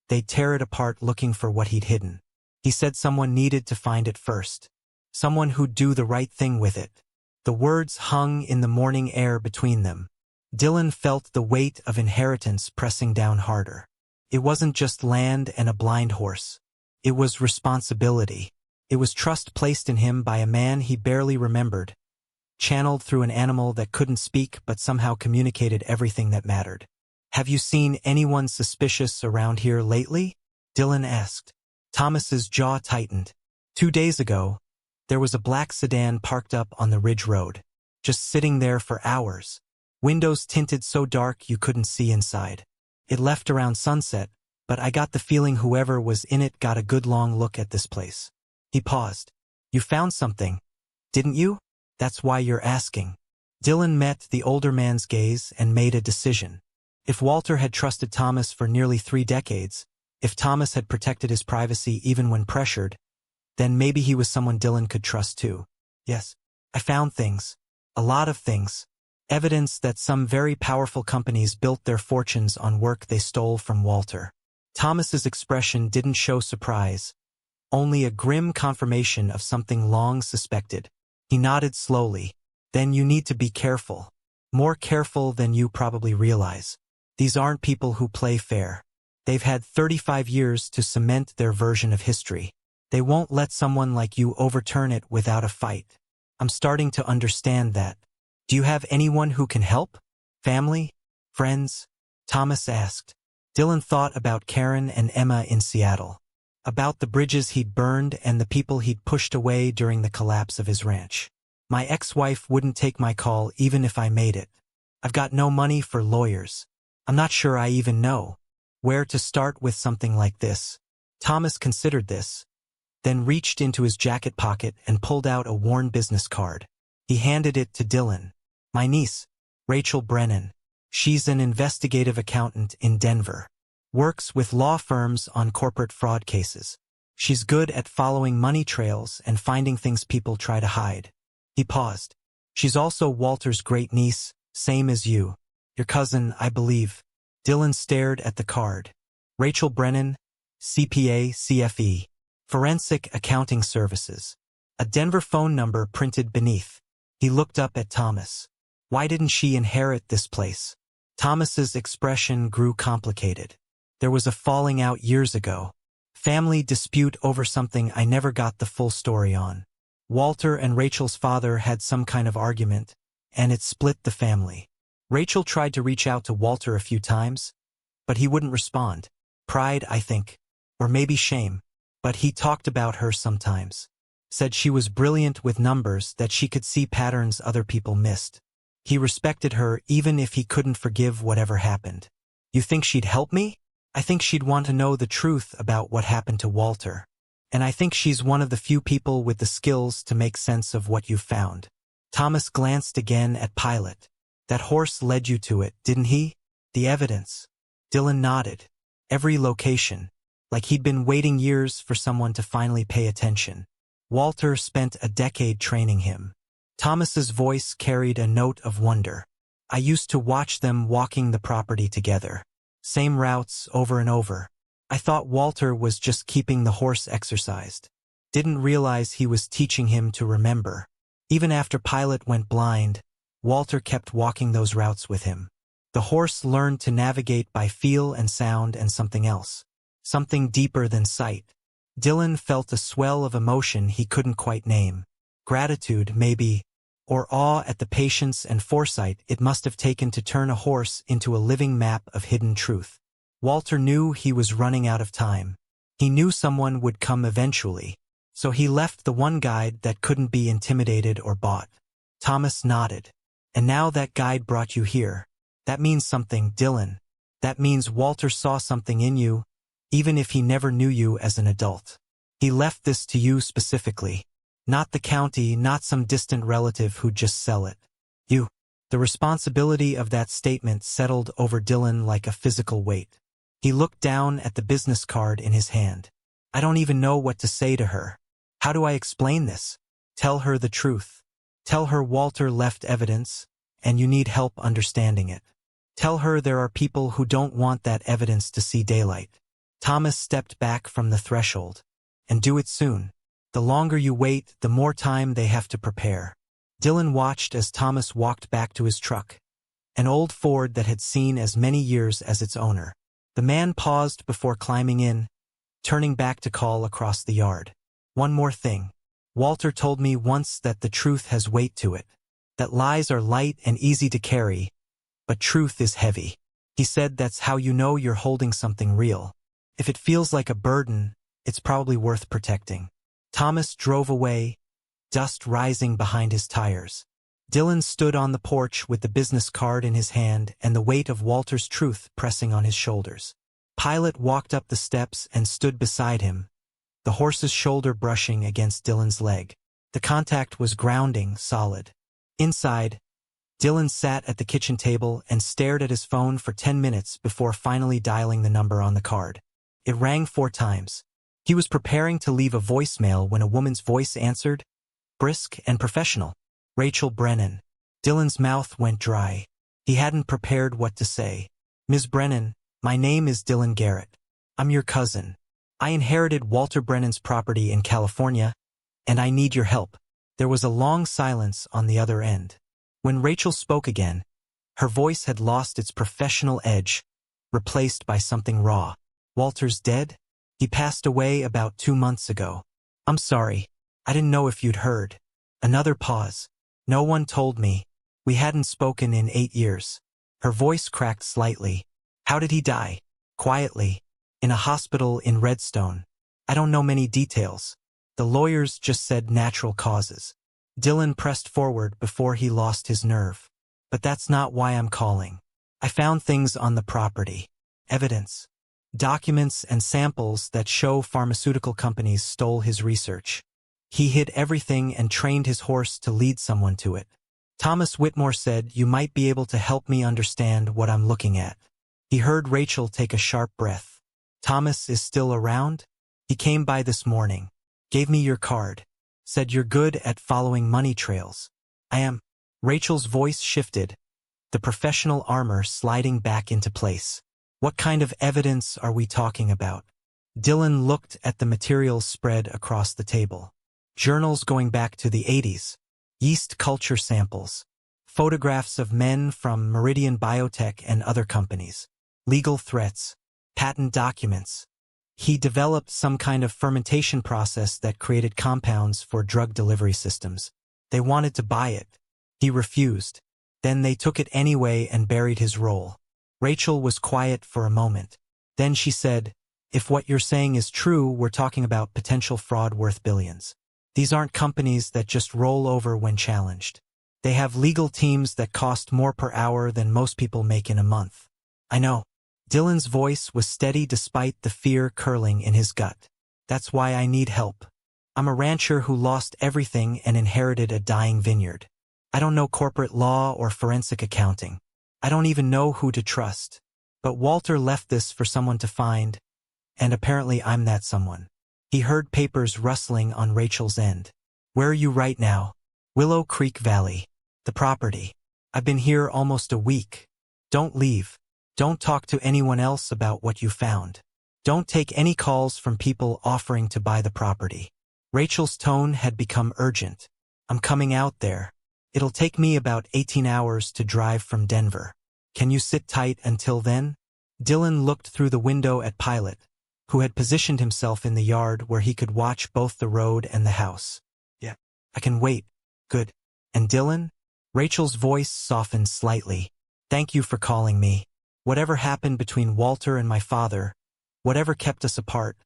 they'd tear it apart looking for what he'd hidden. He said someone needed to find it first. Someone who'd do the right thing with it. The words hung in the morning air between them. Dylan felt the weight of inheritance pressing down harder. It wasn't just land and a blind horse. It was responsibility. It was trust placed in him by a man he barely remembered, channeled through an animal that couldn't speak but somehow communicated everything that mattered. Have you seen anyone suspicious around here lately? Dylan asked. Thomas's jaw tightened. 2 days ago, there was a black sedan parked up on the Ridge Road, just sitting there for hours. Windows tinted so dark you couldn't see inside. It left around sunset, but I got the feeling whoever was in it got a good long look at this place. He paused. You found something, didn't you? That's why you're asking. Dylan met the older man's gaze and made a decision. If Walter had trusted Thomas for nearly 3 decades, if Thomas had protected his privacy even when pressured, then maybe he was someone Dylan could trust too. Yes, I found things. A lot of things. Evidence that some very powerful companies built their fortunes on work they stole from Walter. Thomas's expression didn't show surprise, only a grim confirmation of something long suspected. He nodded slowly. Then you need to be careful. More careful than you probably realize. These aren't people who play fair. They've had 35 years to cement their version of history. They won't let someone like you overturn it without a fight. I'm starting to understand that. Do you have anyone who can help? Family? Friends? Thomas asked. Dylan thought about Karen and Emma in Seattle. About the bridges he'd burned and the people he'd pushed away during the collapse of his ranch. My ex-wife wouldn't take my call even if I made it. I've got no money for lawyers. I'm not sure I even know where to start with something like this. Thomas considered this, then reached into his jacket pocket and pulled out a worn business card. He handed it to Dylan. My niece, Rachel Brennan. She's an investigative accountant in Denver. Works with law firms on corporate fraud cases. She's good at following money trails and finding things people try to hide. He paused. She's also Walter's great niece, same as you. Your cousin, I believe. Dylan stared at the card. Rachel Brennan, CPA, CFE. Forensic Accounting Services. A Denver phone number printed beneath. He looked up at Thomas. Why didn't she inherit this place? Thomas's expression grew complicated. There was a falling out years ago. Family dispute over something I never got the full story on. Walter and Rachel's father had some kind of argument, and it split the family. Rachel tried to reach out to Walter a few times, but he wouldn't respond. Pride, I think. Or maybe shame. But he talked about her sometimes. Said she was brilliant with numbers, that she could see patterns other people missed. He respected her even if he couldn't forgive whatever happened. You think she'd help me? I think she'd want to know the truth about what happened to Walter. And I think she's one of the few people with the skills to make sense of what you've found. Thomas glanced again at Pilot. That horse led you to it, didn't he? The evidence. Dylan nodded. Every location. Like he'd been waiting years for someone to finally pay attention. Walter spent a decade training him. Thomas's voice carried a note of wonder. I used to watch them walking the property together. Same routes over and over. I thought Walter was just keeping the horse exercised. Didn't realize he was teaching him to remember. Even after Pilot went blind, Walter kept walking those routes with him. The horse learned to navigate by feel and sound and something else. Something deeper than sight. Dylan felt a swell of emotion he couldn't quite name. Gratitude, maybe, or awe at the patience and foresight it must have taken to turn a horse into a living map of hidden truth. Walter knew he was running out of time. He knew someone would come eventually, so he left the one guide that couldn't be intimidated or bought. Thomas nodded. And now that guide brought you here. That means something, Dylan. That means Walter saw something in you, even if he never knew you as an adult. He left this to you specifically. Not the county, not some distant relative who'd just sell it. You. The responsibility of that statement settled over Dylan like a physical weight. He looked down at the business card in his hand. I don't even know what to say to her. How do I explain this? Tell her the truth. Tell her Walter left evidence, and you need help understanding it. Tell her there are people who don't want that evidence to see daylight. Thomas stepped back from the threshold. And do it soon. The longer you wait, the more time they have to prepare. Dylan watched as Thomas walked back to his truck, an old Ford that had seen as many years as its owner. The man paused before climbing in, turning back to call across the yard. One more thing. Walter told me once that the truth has weight to it, that lies are light and easy to carry, but truth is heavy. He said that's how you know you're holding something real. If it feels like a burden, it's probably worth protecting. Thomas drove away, dust rising behind his tires. Dylan stood on the porch with the business card in his hand and the weight of Walter's truth pressing on his shoulders. Pilot walked up the steps and stood beside him, the horse's shoulder brushing against Dylan's leg. The contact was grounding, solid. Inside, Dylan sat at the kitchen table and stared at his phone for 10 minutes before finally dialing the number on the card. It rang 4 times. He was preparing to leave a voicemail when a woman's voice answered, brisk and professional. Rachel Brennan. Dylan's mouth went dry. He hadn't prepared what to say. Ms. Brennan, my name is Dylan Garrett. I'm your cousin. I inherited Walter Brennan's property in California, and I need your help. There was a long silence on the other end. When Rachel spoke again, her voice had lost its professional edge, replaced by something raw. Walter's dead? He passed away about 2 months ago. I'm sorry. I didn't know if you'd heard. Another pause. No one told me. We hadn't spoken in 8 years. Her voice cracked slightly. How did he die? Quietly. In a hospital in Redstone. I don't know many details. The lawyers just said natural causes. Dylan pressed forward before he lost his nerve. But that's not why I'm calling. I found things on the property. Evidence. Documents and samples that show pharmaceutical companies stole his research. He hid everything and trained his horse to lead someone to it. Thomas Whitmore said, you might be able to help me understand what I'm looking at. He heard Rachel take a sharp breath. Thomas is still around? He came by this morning. Gave me your card. Said you're good at following money trails. I am. Rachel's voice shifted, the professional armor sliding back into place. What kind of evidence are we talking about? Dylan looked at the materials spread across the table. Journals going back to the 80s. Yeast culture samples. Photographs of men from Meridian Biotech and other companies. Legal threats. Patent documents. He developed some kind of fermentation process that created compounds for drug delivery systems. They wanted to buy it. He refused. Then they took it anyway and buried his role. Rachel was quiet for a moment. Then she said, if what you're saying is true, we're talking about potential fraud worth billions. These aren't companies that just roll over when challenged. They have legal teams that cost more per hour than most people make in a month. I know. Dylan's voice was steady despite the fear curling in his gut. That's why I need help. I'm a rancher who lost everything and inherited a dying vineyard. I don't know corporate law or forensic accounting. I don't even know who to trust. But Walter left this for someone to find, and apparently I'm that someone. He heard papers rustling on Rachel's end. Where are you right now? Willow Creek Valley. The property. I've been here almost a week. Don't leave. Don't talk to anyone else about what you found. Don't take any calls from people offering to buy the property. Rachel's tone had become urgent. I'm coming out there. It'll take me about 18 hours to drive from Denver. Can you sit tight until then? Dylan looked through the window at Pilot, who had positioned himself in the yard where he could watch both the road and the house. Yeah, I can wait. Good. And Dylan? Rachel's voice softened slightly. Thank you for calling me. Whatever happened between Walter and my father, whatever kept us apart,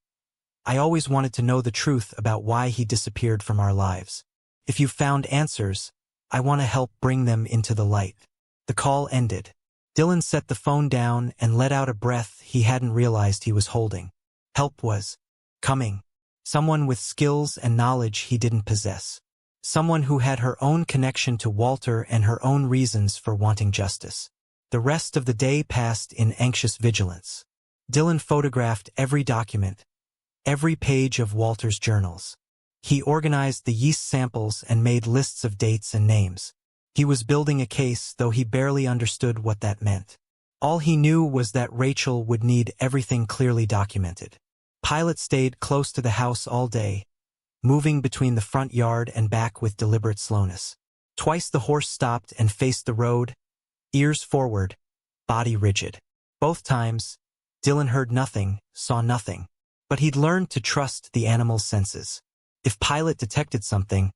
I always wanted to know the truth about why he disappeared from our lives. If you've found answers, I want to help bring them into the light." The call ended. Dylan set the phone down and let out a breath he hadn't realized he was holding. Help was coming. Someone with skills and knowledge he didn't possess. Someone who had her own connection to Walter and her own reasons for wanting justice. The rest of the day passed in anxious vigilance. Dylan photographed every document, every page of Walter's journals. He organized the yeast samples and made lists of dates and names. He was building a case, though he barely understood what that meant. All he knew was that Rachel would need everything clearly documented. Pilot stayed close to the house all day, moving between the front yard and back with deliberate slowness. Twice the horse stopped and faced the road, ears forward, body rigid. Both times, Dylan heard nothing, saw nothing. But he'd learned to trust the animal's senses. If Pilot detected something,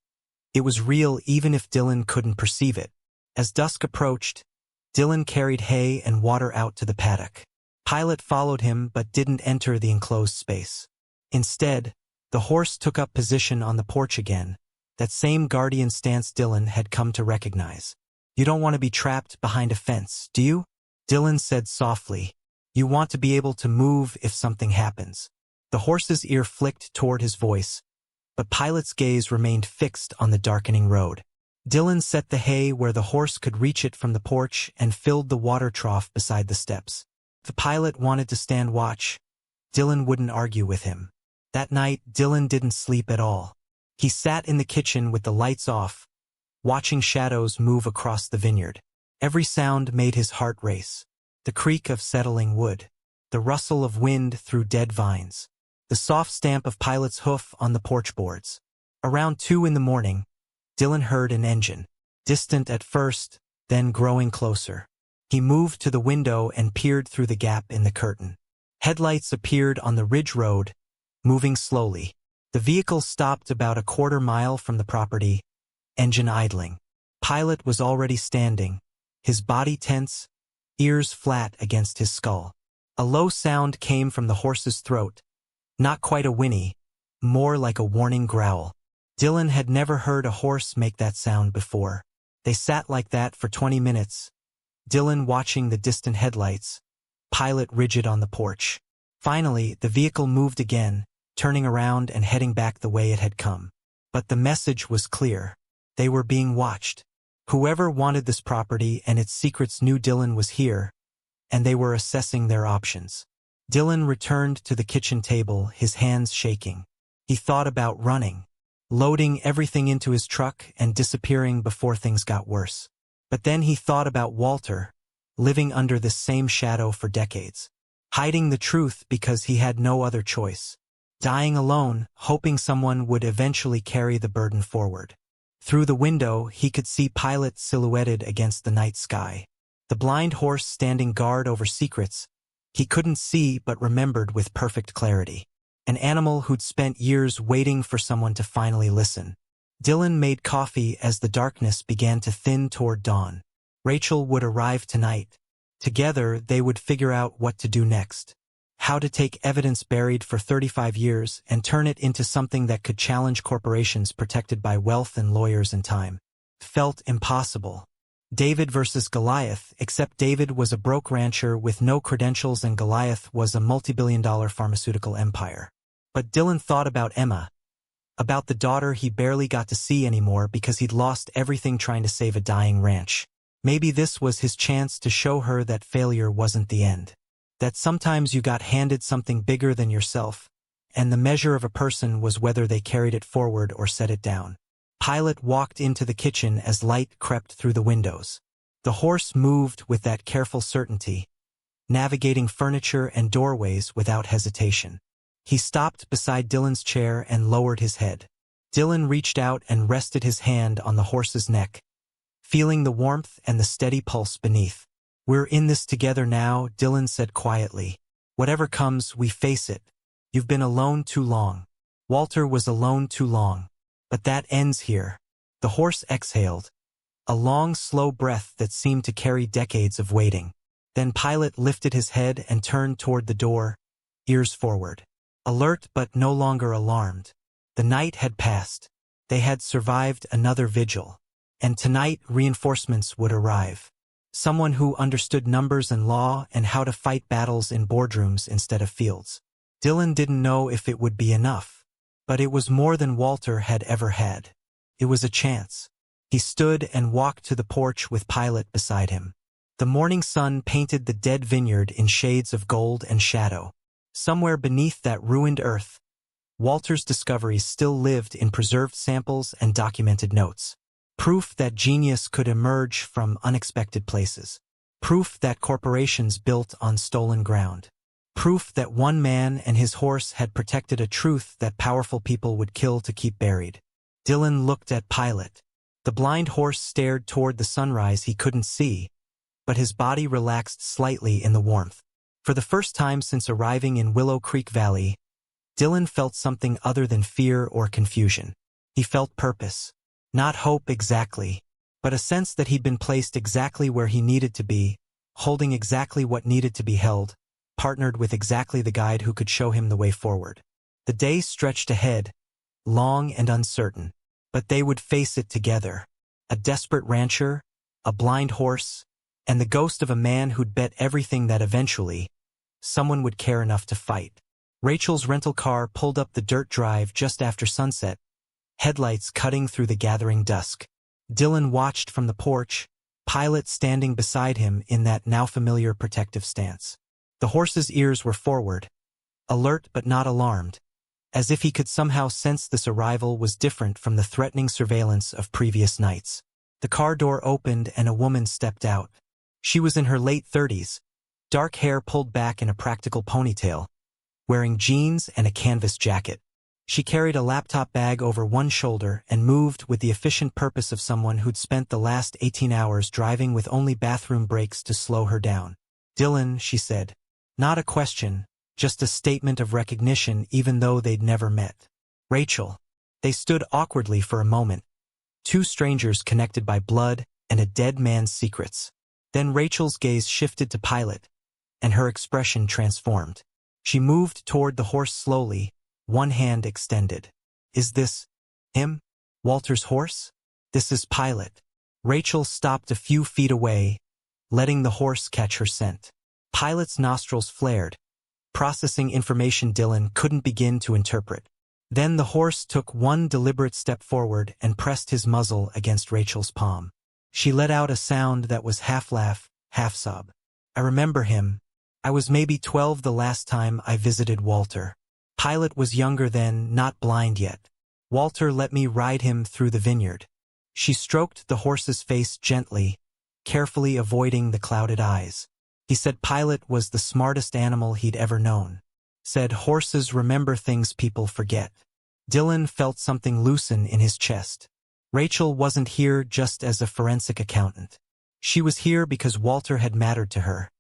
it was real even if Dylan couldn't perceive it. As dusk approached, Dylan carried hay and water out to the paddock. Pilot followed him but didn't enter the enclosed space. Instead, the horse took up position on the porch again, that same guardian stance Dylan had come to recognize. "You don't want to be trapped behind a fence, do you?" Dylan said softly. "You want to be able to move if something happens." The horse's ear flicked toward his voice, but Pilot's gaze remained fixed on the darkening road. Dylan set the hay where the horse could reach it from the porch and filled the water trough beside the steps. The Pilot wanted to stand watch. Dylan wouldn't argue with him. That night, Dylan didn't sleep at all. He sat in the kitchen with the lights off, watching shadows move across the vineyard. Every sound made his heart race. The creak of settling wood, the rustle of wind through dead vines, the soft stamp of Pilot's hoof on the porch boards. Around 2 in the morning, Dylan heard an engine, distant at first, then growing closer. He moved to the window and peered through the gap in the curtain. Headlights appeared on the ridge road, moving slowly. The vehicle stopped about a quarter mile from the property, engine idling. Pilot was already standing, his body tense, ears flat against his skull. A low sound came from the horse's throat, not quite a whinny, more like a warning growl. Dylan had never heard a horse make that sound before. They sat like that for 20 minutes, Dylan watching the distant headlights, Pilot rigid on the porch. Finally, the vehicle moved again, turning around and heading back the way it had come. But the message was clear. They were being watched. Whoever wanted this property and its secrets knew Dylan was here, and they were assessing their options. Dylan returned to the kitchen table, his hands shaking. He thought about running, loading everything into his truck and disappearing before things got worse. But then he thought about Walter, living under this same shadow for decades, hiding the truth because he had no other choice, dying alone, hoping someone would eventually carry the burden forward. Through the window, he could see Pilot silhouetted against the night sky, the blind horse standing guard over secrets he couldn't see but remembered with perfect clarity. An animal who'd spent years waiting for someone to finally listen. Dylan made coffee as the darkness began to thin toward dawn. Rachel would arrive tonight. Together, they would figure out what to do next. How to take evidence buried for 35 years and turn it into something that could challenge corporations protected by wealth and lawyers and time. Felt impossible. David versus Goliath, except David was a broke rancher with no credentials and Goliath was a multi-billion-dollar pharmaceutical empire. But Dylan thought about Emma, about the daughter he barely got to see anymore because he'd lost everything trying to save a dying ranch. Maybe this was his chance to show her that failure wasn't the end. That sometimes you got handed something bigger than yourself, and the measure of a person was whether they carried it forward or set it down. Pilot walked into the kitchen as light crept through the windows. The horse moved with that careful certainty, navigating furniture and doorways without hesitation. He stopped beside Dylan's chair and lowered his head. Dylan reached out and rested his hand on the horse's neck, feeling the warmth and the steady pulse beneath. "We're in this together now," Dylan said quietly. "Whatever comes, we face it. You've been alone too long. Walter was alone too long. But that ends here." The horse exhaled, a long, slow breath that seemed to carry decades of waiting. Then Pilot lifted his head and turned toward the door, ears forward. Alert but no longer alarmed. The night had passed. They had survived another vigil. And tonight reinforcements would arrive. Someone who understood numbers and law and how to fight battles in boardrooms instead of fields. Dylan didn't know if it would be enough. But it was more than Walter had ever had. It was a chance. He stood and walked to the porch with Pilot beside him. The morning sun painted the dead vineyard in shades of gold and shadow. Somewhere beneath that ruined earth, Walter's discoveries still lived in preserved samples and documented notes. Proof that genius could emerge from unexpected places. Proof that corporations built on stolen ground. Proof that one man and his horse had protected a truth that powerful people would kill to keep buried. Dylan looked at Pilot. The blind horse stared toward the sunrise he couldn't see, but his body relaxed slightly in the warmth. For the first time since arriving in Willow Creek Valley, Dylan felt something other than fear or confusion. He felt purpose. Not hope exactly, but a sense that he'd been placed exactly where he needed to be, holding exactly what needed to be held, partnered with exactly the guide who could show him the way forward. The day stretched ahead, long and uncertain, but they would face it together. A desperate rancher, a blind horse, and the ghost of a man who'd bet everything that eventually, someone would care enough to fight. Rachel's rental car pulled up the dirt drive just after sunset, headlights cutting through the gathering dusk. Dylan watched from the porch, Pilot standing beside him in that now familiar protective stance. The horse's ears were forward, alert but not alarmed, as if he could somehow sense this arrival was different from the threatening surveillance of previous nights. The car door opened and a woman stepped out. She was in her late 30s, dark hair pulled back in a practical ponytail, wearing jeans and a canvas jacket. She carried a laptop bag over one shoulder and moved with the efficient purpose of someone who'd spent the last 18 hours driving with only bathroom breaks to slow her down. "Dylan," she said. Not a question, just a statement of recognition even though they'd never met. "Rachel." They stood awkwardly for a moment, two strangers connected by blood and a dead man's secrets. Then Rachel's gaze shifted to Pilot, and her expression transformed. She moved toward the horse slowly, one hand extended. "Is this him? Walter's horse?" "This is Pilot." Rachel stopped a few feet away, letting the horse catch her scent. Pilot's nostrils flared, processing information Dylan couldn't begin to interpret. Then the horse took one deliberate step forward and pressed his muzzle against Rachel's palm. She let out a sound that was half laugh, half sob. "I remember him. I was maybe 12 the last time I visited Walter. Pilot was younger then, not blind yet. Walter let me ride him through the vineyard." She stroked the horse's face gently, carefully avoiding the clouded eyes. He said Pilot was the smartest animal he'd ever known. Said horses remember things people forget. Dylan felt something loosen in his chest. Rachel wasn't here just as a forensic accountant. She was here because Walter had mattered to her,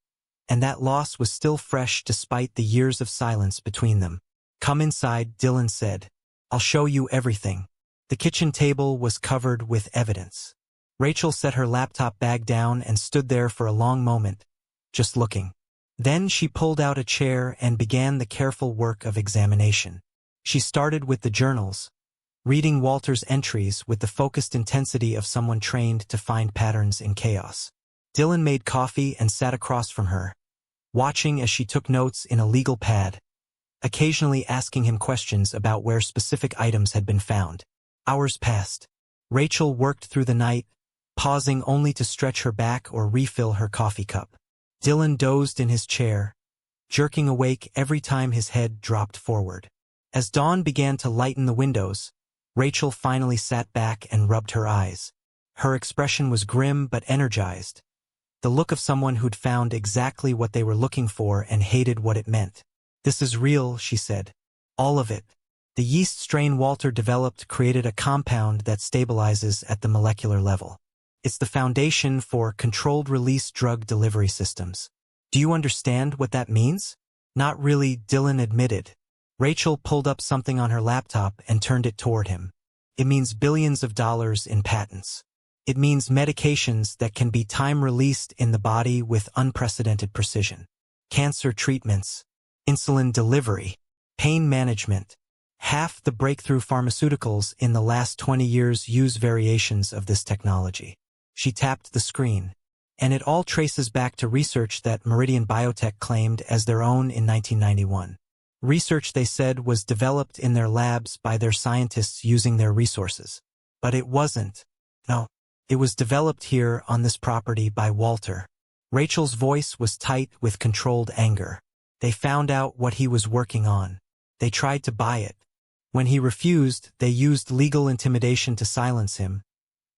and that loss was still fresh despite the years of silence between them. "Come inside," Dylan said. "I'll show you everything." The kitchen table was covered with evidence. Rachel set her laptop bag down and stood there for a long moment, just looking. Then she pulled out a chair and began the careful work of examination. She started with the journals, reading Walter's entries with the focused intensity of someone trained to find patterns in chaos. Dylan made coffee and sat across from her, watching as she took notes in a legal pad, occasionally asking him questions about where specific items had been found. Hours passed. Rachel worked through the night, pausing only to stretch her back or refill her coffee cup. Dylan dozed in his chair, jerking awake every time his head dropped forward. As dawn began to lighten the windows, Rachel finally sat back and rubbed her eyes. Her expression was grim but energized, the look of someone who'd found exactly what they were looking for and hated what it meant. "This is real," she said. "All of it. The yeast strain Walter developed created a compound that stabilizes at the molecular level. It's the foundation for controlled-release drug delivery systems. Do you understand what that means?" "Not really," Dylan admitted. Rachel pulled up something on her laptop and turned it toward him. "It means billions of dollars in patents. It means medications that can be time-released in the body with unprecedented precision. Cancer treatments, insulin delivery, pain management. Half the breakthrough pharmaceuticals in the last 20 years use variations of this technology. She tapped the screen, and it all traces back to research that Meridian Biotech claimed as their own in 1991. Research, they said, was developed in their labs by their scientists using their resources. But it wasn't. No, it was developed here on this property by Walter. Rachel's voice was tight with controlled anger. They found out what he was working on. They tried to buy it. When he refused, they used legal intimidation to silence him,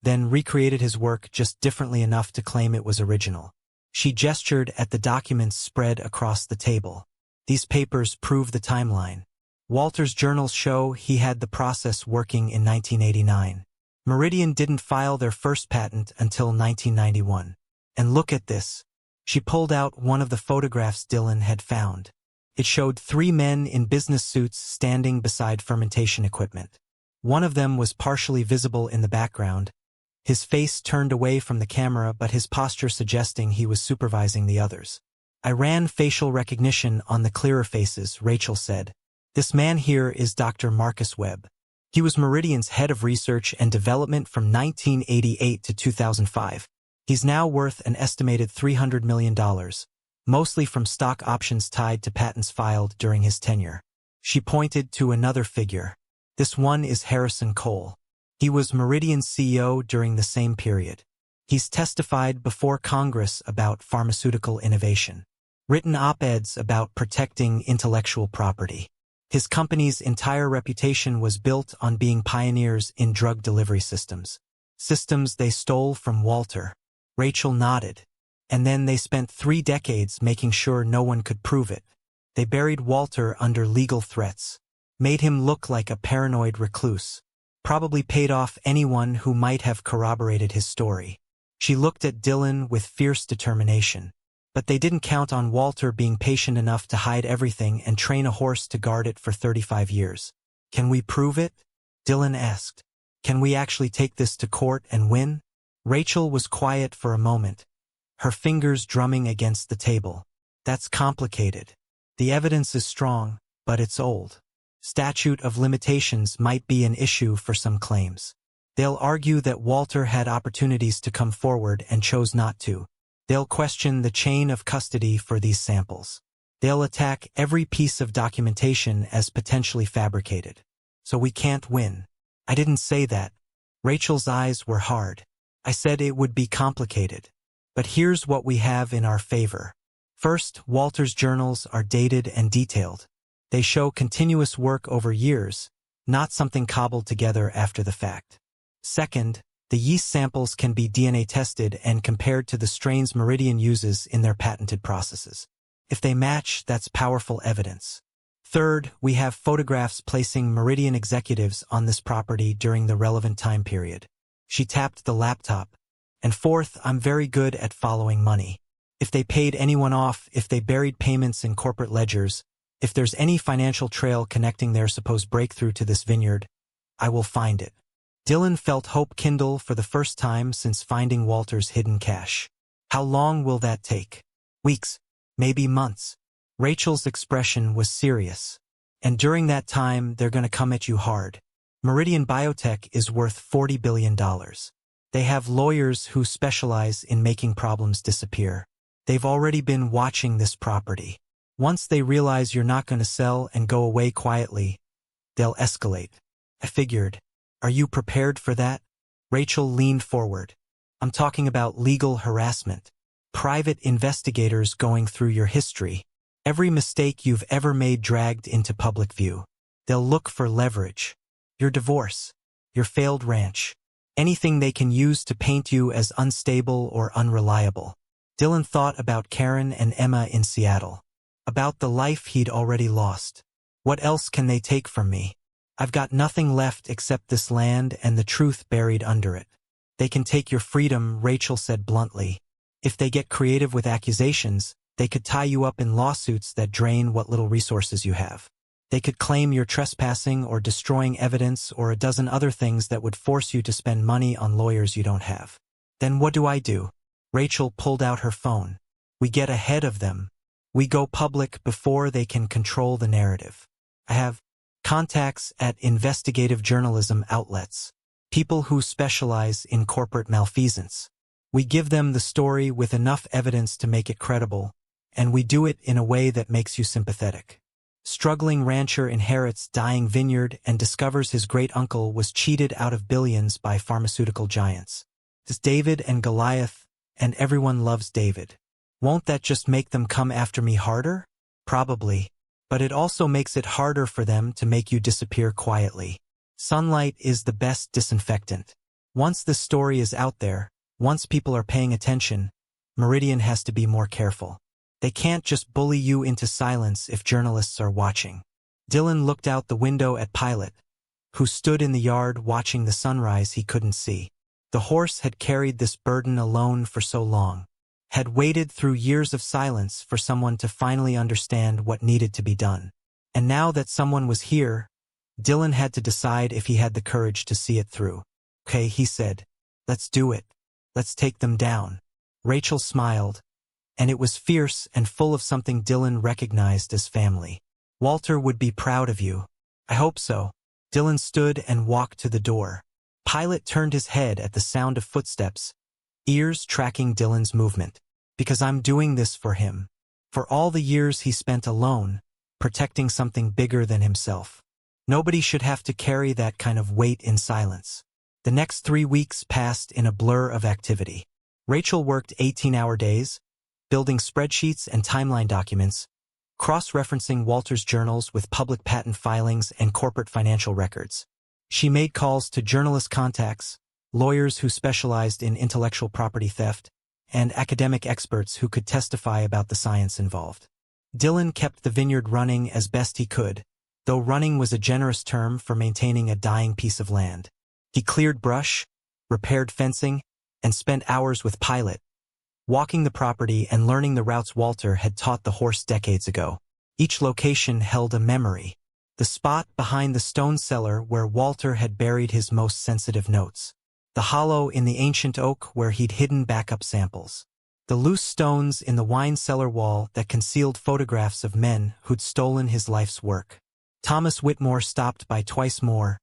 then recreated his work just differently enough to claim it was original. She gestured at the documents spread across the table. These papers prove the timeline. Walter's journals show he had the process working in 1989. Meridian didn't file their first patent until 1991. And look at this. She pulled out one of the photographs Dylan had found. It showed 3 men in business suits standing beside fermentation equipment. One of them was partially visible in the background, his face turned away from the camera but his posture suggesting he was supervising the others. I ran facial recognition on the clearer faces, Rachel said. This man here is Dr. Marcus Webb. He was Meridian's head of research and development from 1988 to 2005. He's now worth an estimated $300 million, mostly from stock options tied to patents filed during his tenure. She pointed to another figure. This one is Harrison Cole. He was Meridian's CEO during the same period. He's testified before Congress about pharmaceutical innovation, written op-eds about protecting intellectual property. His company's entire reputation was built on being pioneers in drug delivery systems. Systems they stole from Walter. Rachel nodded. And then they spent 3 decades making sure no one could prove it. They buried Walter under legal threats, made him look like a paranoid recluse, probably paid off anyone who might have corroborated his story. She looked at Dylan with fierce determination. But they didn't count on Walter being patient enough to hide everything and train a horse to guard it for 35 years. Can we prove it? Dylan asked. Can we actually take this to court and win? Rachel was quiet for a moment, her fingers drumming against the table. That's complicated. The evidence is strong, but it's old. Statute of limitations might be an issue for some claims. They'll argue that Walter had opportunities to come forward and chose not to. They'll question the chain of custody for these samples. They'll attack every piece of documentation as potentially fabricated. So we can't win. I didn't say that. Rachel's eyes were hard. I said it would be complicated. But here's what we have in our favor. First, Walter's journals are dated and detailed. They show continuous work over years, not something cobbled together after the fact. Second, the yeast samples can be DNA tested and compared to the strains Meridian uses in their patented processes. If they match, that's powerful evidence. Third, we have photographs placing Meridian executives on this property during the relevant time period. She tapped the laptop. And fourth, I'm very good at following money. If they paid anyone off, if they buried payments in corporate ledgers, if there's any financial trail connecting their supposed breakthrough to this vineyard, I will find it. Dylan felt hope kindle for the first time since finding Walter's hidden cache. How long will that take? Weeks, maybe months. Rachel's expression was serious. And during that time, they're going to come at you hard. Meridian Biotech is worth $40 billion. They have lawyers who specialize in making problems disappear. They've already been watching this property. Once they realize you're not going to sell and go away quietly, they'll escalate. I figured. Are you prepared for that? Rachel leaned forward. I'm talking about legal harassment. Private investigators going through your history. Every mistake you've ever made dragged into public view. They'll look for leverage. Your divorce. Your failed ranch. Anything they can use to paint you as unstable or unreliable. Dylan thought about Karen and Emma in Seattle. About the life he'd already lost. What else can they take from me? I've got nothing left except this land and the truth buried under it. They can take your freedom, Rachel said bluntly. If they get creative with accusations, they could tie you up in lawsuits that drain what little resources you have. They could claim you're trespassing or destroying evidence or a dozen other things that would force you to spend money on lawyers you don't have. Then what do? Rachel pulled out her phone. We get ahead of them. We go public before they can control the narrative. I have contacts at investigative journalism outlets, people who specialize in corporate malfeasance. We give them the story with enough evidence to make it credible, and we do it in a way that makes you sympathetic. Struggling rancher inherits dying vineyard and discovers his great-uncle was cheated out of billions by pharmaceutical giants. It's David and Goliath, and everyone loves David. Won't that just make them come after me harder? Probably. But it also makes it harder for them to make you disappear quietly. Sunlight is the best disinfectant. Once this story is out there, once people are paying attention, Meridian has to be more careful. They can't just bully you into silence if journalists are watching. Dylan looked out the window at Pilot, who stood in the yard watching the sunrise he couldn't see. The horse had carried this burden alone for so long, had waited through years of silence for someone to finally understand what needed to be done. And now that someone was here, Dylan had to decide if he had the courage to see it through. Okay, he said. Let's do it. Let's take them down. Rachel smiled, and it was fierce and full of something Dylan recognized as family. Walter would be proud of you. I hope so. Dylan stood and walked to the door. Pilot turned his head at the sound of footsteps, ears tracking Dylan's movement. Because I'm doing this for him. For all the years he spent alone, protecting something bigger than himself. Nobody should have to carry that kind of weight in silence. The next 3 weeks passed in a blur of activity. Rachel worked 18-hour days, building spreadsheets and timeline documents, cross-referencing Walter's journals with public patent filings and corporate financial records. She made calls to journalist contacts, lawyers who specialized in intellectual property theft, and academic experts who could testify about the science involved. Dylan kept the vineyard running as best he could, though running was a generous term for maintaining a dying piece of land. He cleared brush, repaired fencing, and spent hours with Pilot, walking the property and learning the routes Walter had taught the horse decades ago. Each location held a memory. The spot behind the stone cellar where Walter had buried his most sensitive notes. The hollow in the ancient oak where he'd hidden backup samples. The loose stones in the wine cellar wall that concealed photographs of men who'd stolen his life's work. Thomas Whitmore stopped by twice more,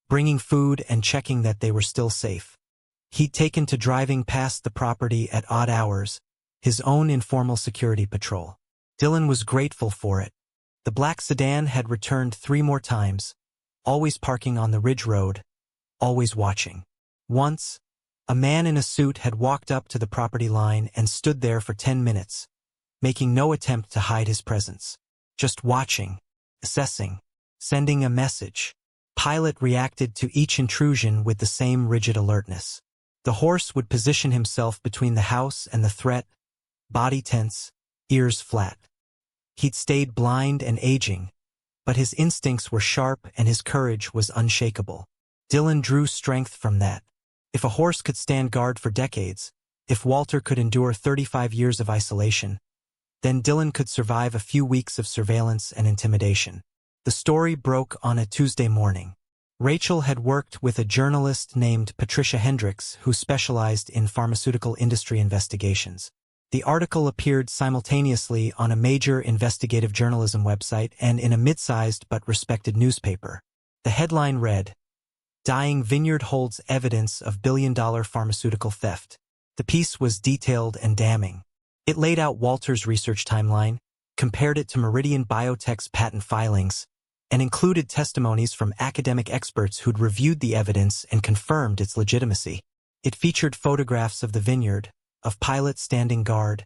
bringing food and checking that they were still safe. He'd taken to driving past the property at odd hours, his own informal security patrol. Dylan was grateful for it. The black sedan had returned 3 more times, always parking on the ridge road, always watching. Once, a man in a suit had walked up to the property line and stood there for 10 minutes, making no attempt to hide his presence. Just watching, assessing, sending a message. Pilot reacted to each intrusion with the same rigid alertness. The horse would position himself between the house and the threat, body tense, ears flat. He'd stayed blind and aging, but his instincts were sharp and his courage was unshakable. Dylan drew strength from that. If a horse could stand guard for decades, if Walter could endure 35 years of isolation, then Dylan could survive a few weeks of surveillance and intimidation. The story broke on a Tuesday morning. Rachel had worked with a journalist named Patricia Hendricks who specialized in pharmaceutical industry investigations. The article appeared simultaneously on a major investigative journalism website and in a mid-sized but respected newspaper. The headline read, "Dying Vineyard Holds Evidence of Billion-Dollar Pharmaceutical Theft." The piece was detailed and damning. It laid out Walter's research timeline, compared it to Meridian Biotech's patent filings, and included testimonies from academic experts who'd reviewed the evidence and confirmed its legitimacy. It featured photographs of the vineyard, of Pilot standing guard,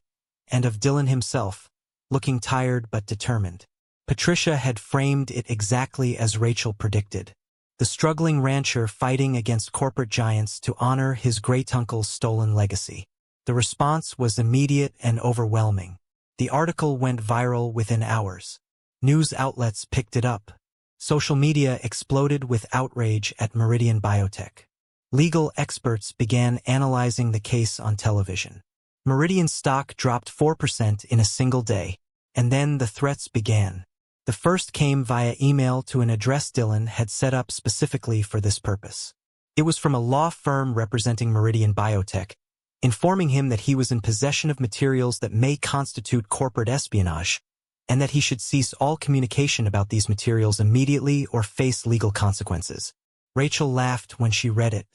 and of Dylan himself, looking tired but determined. Patricia had framed it exactly as Rachel predicted. The struggling rancher fighting against corporate giants to honor his great-uncle's stolen legacy. The response was immediate and overwhelming. The article went viral within hours. News outlets picked it up. Social media exploded with outrage at Meridian Biotech. Legal experts began analyzing the case on television. Meridian stock dropped 4% in a single day, and then the threats began. The first came via email to an address Dylan had set up specifically for this purpose. It was from a law firm representing Meridian Biotech, informing him that he was in possession of materials that may constitute corporate espionage, and that he should cease all communication about these materials immediately or face legal consequences. Rachel laughed when she read it.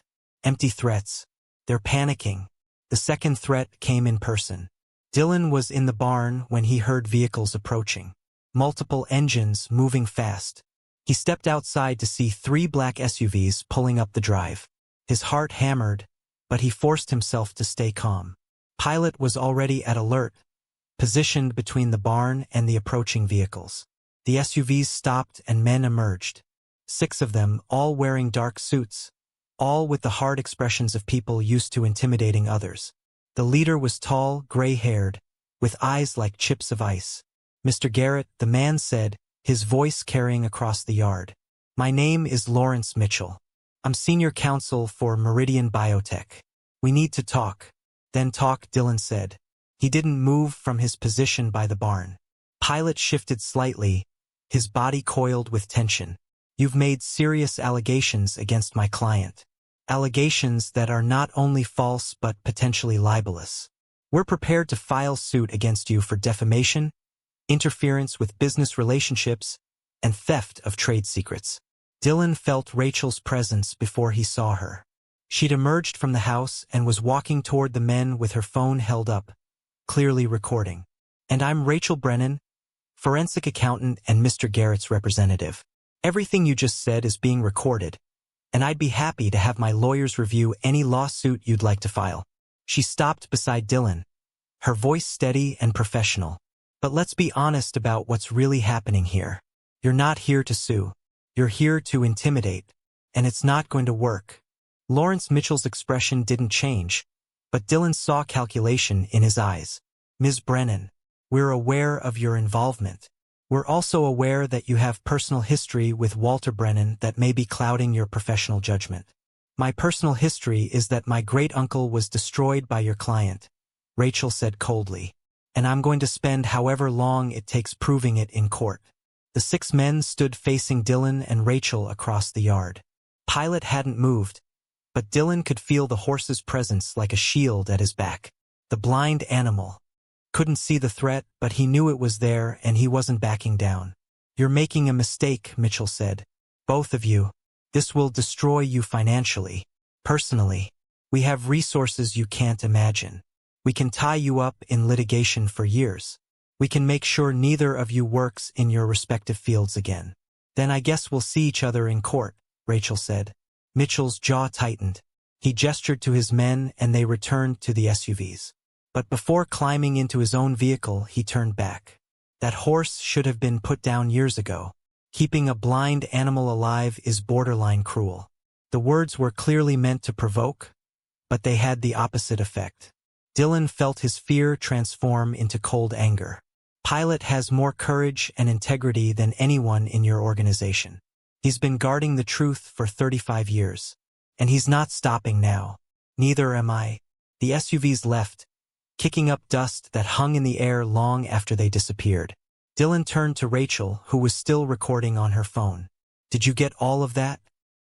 Empty threats. They're panicking. The second threat came in person. Dylan was in the barn when he heard vehicles approaching. Multiple engines moving fast. He stepped outside to see 3 black SUVs pulling up the drive. His heart hammered, but he forced himself to stay calm. Pilot was already at alert, positioned between the barn and the approaching vehicles. The SUVs stopped and men emerged. 6 of them, all wearing dark suits, all with the hard expressions of people used to intimidating others. The leader was tall, gray-haired, with eyes like chips of ice. "Mr. Garrett," the man said, his voice carrying across the yard. "My name is Lawrence Mitchell. I'm senior counsel for Meridian Biotech. We need to talk." "Then talk," Dylan said. He didn't move from his position by the barn. Pilot shifted slightly, his body coiled with tension. "You've made serious allegations against my client. Allegations that are not only false but potentially libelous. We're prepared to file suit against you for defamation, interference with business relationships, and theft of trade secrets." Dylan felt Rachel's presence before he saw her. She'd emerged from the house and was walking toward the men with her phone held up, clearly recording. "And I'm Rachel Brennan, forensic accountant and Mr. Garrett's representative. Everything you just said is being recorded, and I'd be happy to have my lawyers review any lawsuit you'd like to file." She stopped beside Dylan, her voice steady and professional. "But let's be honest about what's really happening here. You're not here to sue. You're here to intimidate, and it's not going to work." Lawrence Mitchell's expression didn't change, but Dylan saw calculation in his eyes. "Ms. Brennan, we're aware of your involvement. We're also aware that you have personal history with Walter Brennan that may be clouding your professional judgment. My personal history is that my great-uncle was destroyed by your client," Rachel said coldly. "And I'm going to spend however long it takes proving it in court." The 6 men stood facing Dylan and Rachel across the yard. Pilot hadn't moved, but Dylan could feel the horse's presence like a shield at his back. The blind animal. Couldn't see the threat, but he knew it was there and he wasn't backing down. "You're making a mistake," Mitchell said. "Both of you. This will destroy you financially, personally. We have resources you can't imagine. We can tie you up in litigation for years. We can make sure neither of you works in your respective fields again." "Then I guess we'll see each other in court," Rachel said. Mitchell's jaw tightened. He gestured to his men and they returned to the SUVs. But before climbing into his own vehicle, he turned back. "That horse should have been put down years ago. Keeping a blind animal alive is borderline cruel." The words were clearly meant to provoke, but they had the opposite effect. Dylan felt his fear transform into cold anger. "Pilot has more courage and integrity than anyone in your organization. He's been guarding the truth for 35 years. And he's not stopping now. Neither am I." The SUVs left, kicking up dust that hung in the air long after they disappeared. Dylan turned to Rachel, who was still recording on her phone. "Did you get all of that?"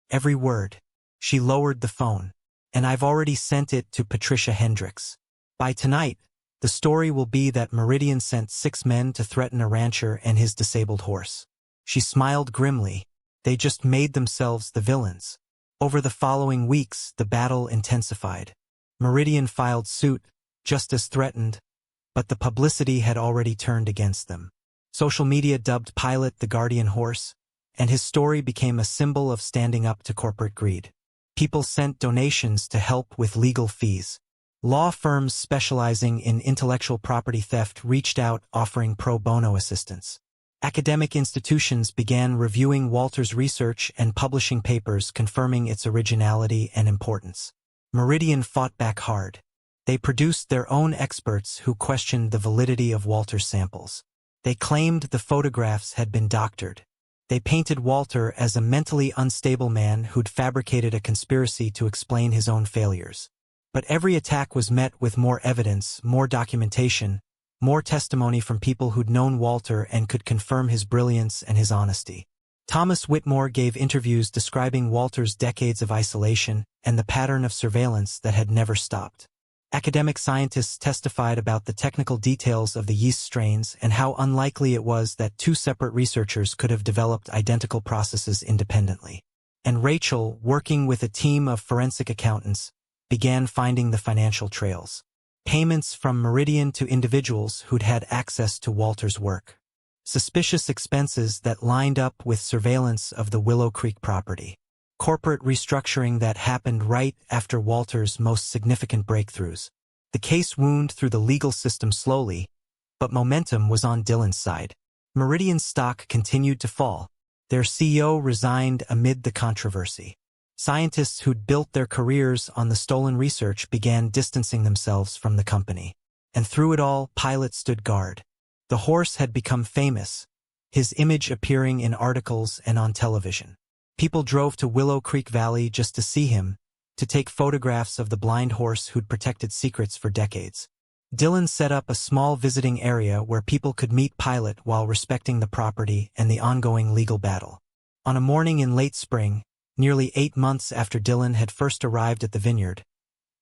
"Every word." She lowered the phone. "And I've already sent it to Patricia Hendricks. By tonight, the story will be that Meridian sent 6 men to threaten a rancher and his disabled horse." She smiled grimly. They just made themselves the villains. Over the following weeks, the battle intensified. Meridian filed suit, just as threatened, but the publicity had already turned against them. Social media dubbed Pilot the Guardian Horse, and his story became a symbol of standing up to corporate greed. People sent donations to help with legal fees. Law firms specializing in intellectual property theft reached out offering pro bono assistance. Academic institutions began reviewing Walter's research and publishing papers confirming its originality and importance. Meridian fought back hard. They produced their own experts who questioned the validity of Walter's samples. They claimed the photographs had been doctored. They painted Walter as a mentally unstable man who'd fabricated a conspiracy to explain his own failures. But every attack was met with more evidence, more documentation, more testimony from people who'd known Walter and could confirm his brilliance and his honesty. Thomas Whitmore gave interviews describing Walter's decades of isolation and the pattern of surveillance that had never stopped. Academic scientists testified about the technical details of the yeast strains and how unlikely it was that two separate researchers could have developed identical processes independently. And Rachel, working with a team of forensic accountants, began finding the financial trails. Payments from Meridian to individuals who'd had access to Walter's work. Suspicious expenses that lined up with surveillance of the Willow Creek property. Corporate restructuring that happened right after Walter's most significant breakthroughs. The case wound through the legal system slowly, but momentum was on Dylan's side. Meridian's stock continued to fall. Their CEO resigned amid the controversy. Scientists who'd built their careers on the stolen research began distancing themselves from the company. And through it all, Pilot stood guard. The horse had become famous, his image appearing in articles and on television. People drove to Willow Creek Valley just to see him, to take photographs of the blind horse who'd protected secrets for decades. Dylan set up a small visiting area where people could meet Pilot while respecting the property and the ongoing legal battle. On a morning in late spring, nearly 8 months after Dylan had first arrived at the vineyard,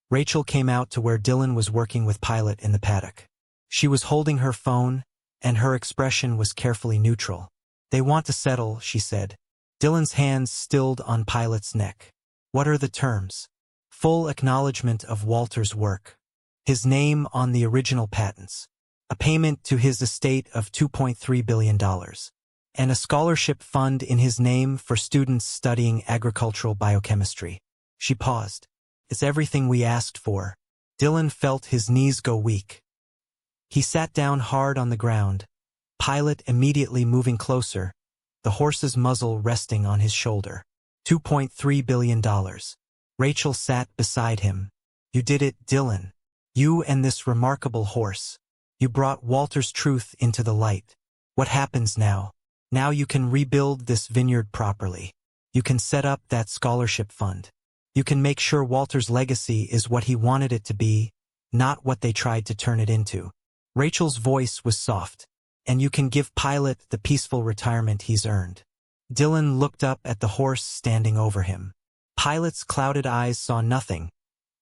Rachel came out to where Dylan was working with Pilot in the paddock. She was holding her phone, and her expression was carefully neutral. "They want to settle," she said. Dylan's hands stilled on Pilot's neck. "What are the terms?" "Full acknowledgement of Walter's work. His name on the original patents. A payment to his estate of $2.3 billion. And a scholarship fund in his name for students studying agricultural biochemistry." She paused. "It's everything we asked for." Dylan felt his knees go weak. He sat down hard on the ground, Pilot immediately moving closer, the horse's muzzle resting on his shoulder. $2.3 billion. Rachel sat beside him. "You did it, Dylan. You and this remarkable horse. You brought Walter's truth into the light. What happens now? Now you can rebuild this vineyard properly. You can set up that scholarship fund. You can make sure Walter's legacy is what he wanted it to be, not what they tried to turn it into." Rachel's voice was soft. "And you can give Pilot the peaceful retirement he's earned." Dylan looked up at the horse standing over him. Pilot's clouded eyes saw nothing,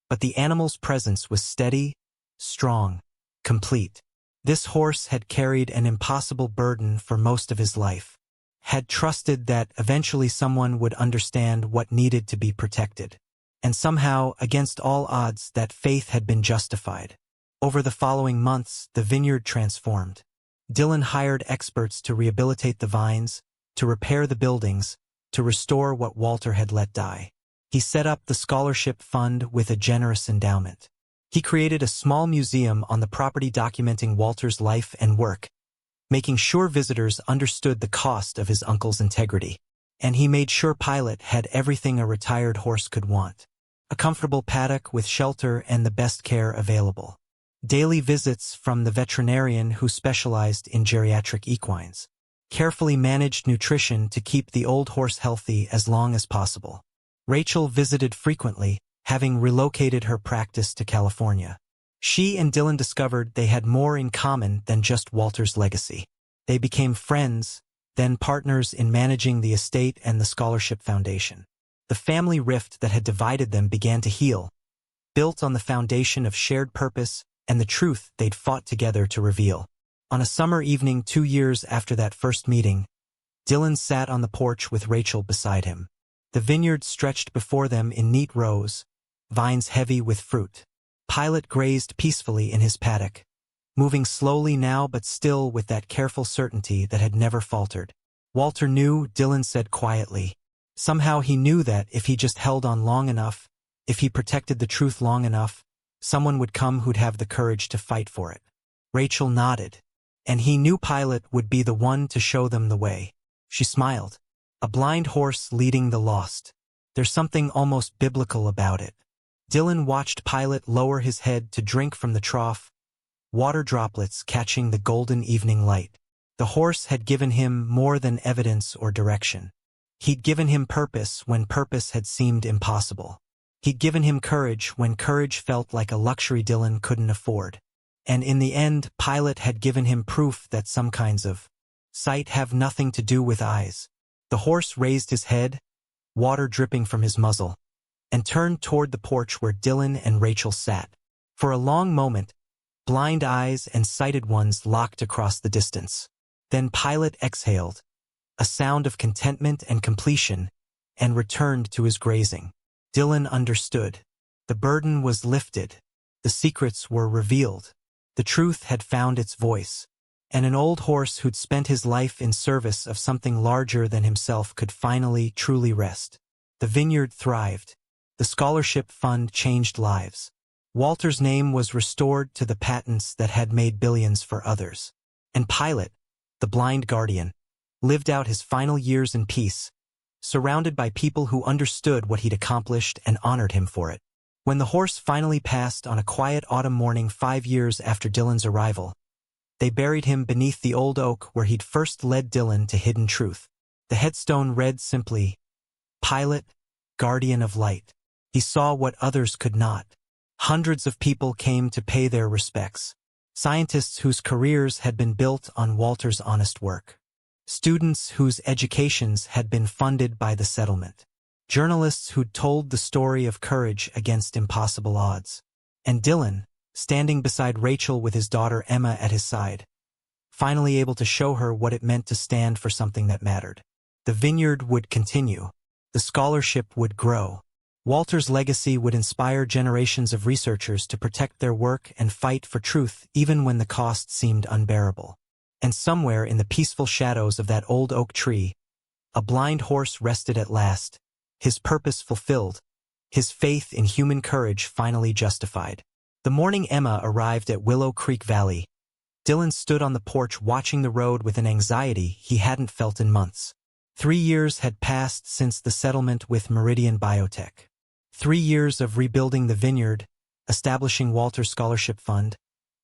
but the animal's presence was steady, strong, complete. This horse had carried an impossible burden for most of his life, had trusted that eventually someone would understand what needed to be protected. And somehow, against all odds, that faith had been justified. Over the following months, the vineyard transformed. Dylan hired experts to rehabilitate the vines, to repair the buildings, to restore what Walter had let die. He set up the scholarship fund with a generous endowment. He created a small museum on the property documenting Walter's life and work, making sure visitors understood the cost of his uncle's integrity. And he made sure Pilot had everything a retired horse could want. A comfortable paddock with shelter and the best care available. Daily visits from the veterinarian who specialized in geriatric equines. Carefully managed nutrition to keep the old horse healthy as long as possible. Rachel visited frequently, having relocated her practice to California. She and Dylan discovered they had more in common than just Walter's legacy. They became friends, then partners in managing the estate and the scholarship foundation. The family rift that had divided them began to heal, built on the foundation of shared purpose and the truth they'd fought together to reveal. On a summer evening 2 years after that first meeting, Dylan sat on the porch with Rachel beside him. The vineyard stretched before them in neat rows, vines heavy with fruit. Pilot grazed peacefully in his paddock, moving slowly now but still with that careful certainty that had never faltered. Walter knew, Dylan said quietly. Somehow he knew that if he just held on long enough, if he protected the truth long enough, someone would come who'd have the courage to fight for it. Rachel nodded, and he knew Pilot would be the one to show them the way. She smiled. A blind horse leading the lost. There's something almost biblical about it. Dylan watched Pilot lower his head to drink from the trough, water droplets catching the golden evening light. The horse had given him more than evidence or direction. He'd given him purpose when purpose had seemed impossible. He'd given him courage when courage felt like a luxury Dylan couldn't afford. And in the end, Pilate had given him proof that some kinds of sight have nothing to do with eyes. The horse raised his head, water dripping from his muzzle, and turned toward the porch where Dylan and Rachel sat. For a long moment, blind eyes and sighted ones locked across the distance. Then Pilate exhaled, a sound of contentment and completion, and returned to his grazing. Dylan understood. The burden was lifted. The secrets were revealed. The truth had found its voice. And an old horse who'd spent his life in service of something larger than himself could finally, truly rest. The vineyard thrived. The scholarship fund changed lives. Walter's name was restored to the patents that had made billions for others. And Pilate, the blind guardian, lived out his final years in peace, surrounded by people who understood what he'd accomplished and honored him for it. When the horse finally passed on a quiet autumn morning 5 years after Dylan's arrival, they buried him beneath the old oak where he'd first led Dylan to hidden truth. The headstone read simply, Pilate, Guardian of Light. He saw what others could not. Hundreds of people came to pay their respects. Scientists whose careers had been built on Walter's honest work. Students whose educations had been funded by the settlement. Journalists who'd told the story of courage against impossible odds. And Dylan, standing beside Rachel with his daughter Emma at his side, finally able to show her what it meant to stand for something that mattered. The vineyard would continue. The scholarship would grow. Walter's legacy would inspire generations of researchers to protect their work and fight for truth even when the cost seemed unbearable. And somewhere in the peaceful shadows of that old oak tree, a blind horse rested at last, his purpose fulfilled, his faith in human courage finally justified. The morning Emma arrived at Willow Creek Valley, Dylan stood on the porch watching the road with an anxiety he hadn't felt in months. 3 years had passed since the settlement with Meridian Biotech. 3 years of rebuilding the vineyard, establishing Walter's scholarship fund,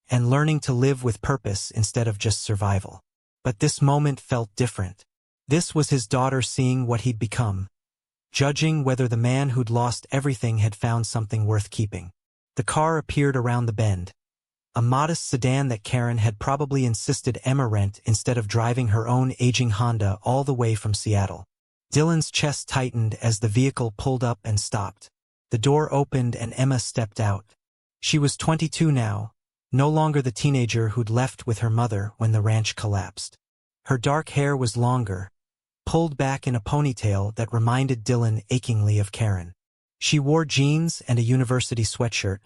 and learning to live with purpose instead of just survival. But this moment felt different. This was his daughter seeing what he'd become, judging whether the man who'd lost everything had found something worth keeping. The car appeared around the bend, a modest sedan that Karen had probably insisted Emma rent instead of driving her own aging Honda all the way from Seattle. Dylan's chest tightened as the vehicle pulled up and stopped. The door opened and Emma stepped out. She was 22 now, no longer the teenager who'd left with her mother when the ranch collapsed. Her dark hair was longer, pulled back in a ponytail that reminded Dylan achingly of Karen. She wore jeans and a university sweatshirt,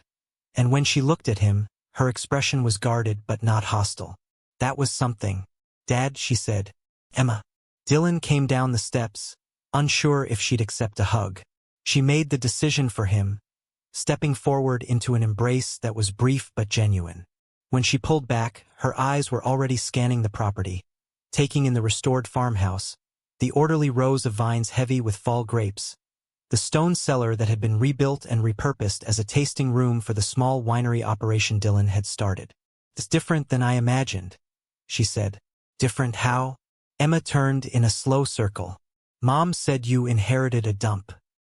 and when she looked at him, her expression was guarded but not hostile. That was something. Dad, she said. Emma. Dylan came down the steps, unsure if she'd accept a hug. She made the decision for him, stepping forward into an embrace that was brief but genuine. When she pulled back, her eyes were already scanning the property, taking in the restored farmhouse, the orderly rows of vines heavy with fall grapes, the stone cellar that had been rebuilt and repurposed as a tasting room for the small winery operation Dylan had started. It's different than I imagined, she said. Different how? Emma turned in a slow circle. Mom said you inherited a dump.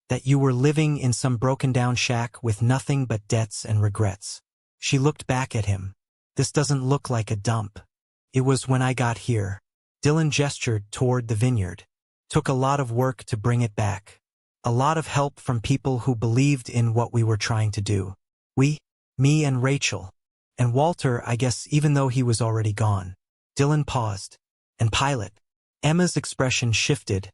That you were living in some broken-down shack with nothing but debts and regrets. She looked back at him. This doesn't look like a dump. It was when I got here. Dylan gestured toward the vineyard. Took a lot of work to bring it back. A lot of help from people who believed in what we were trying to do. We, me and Rachel. And Walter, I guess, even though he was already gone. Dylan paused. And Pilate. Emma's expression shifted,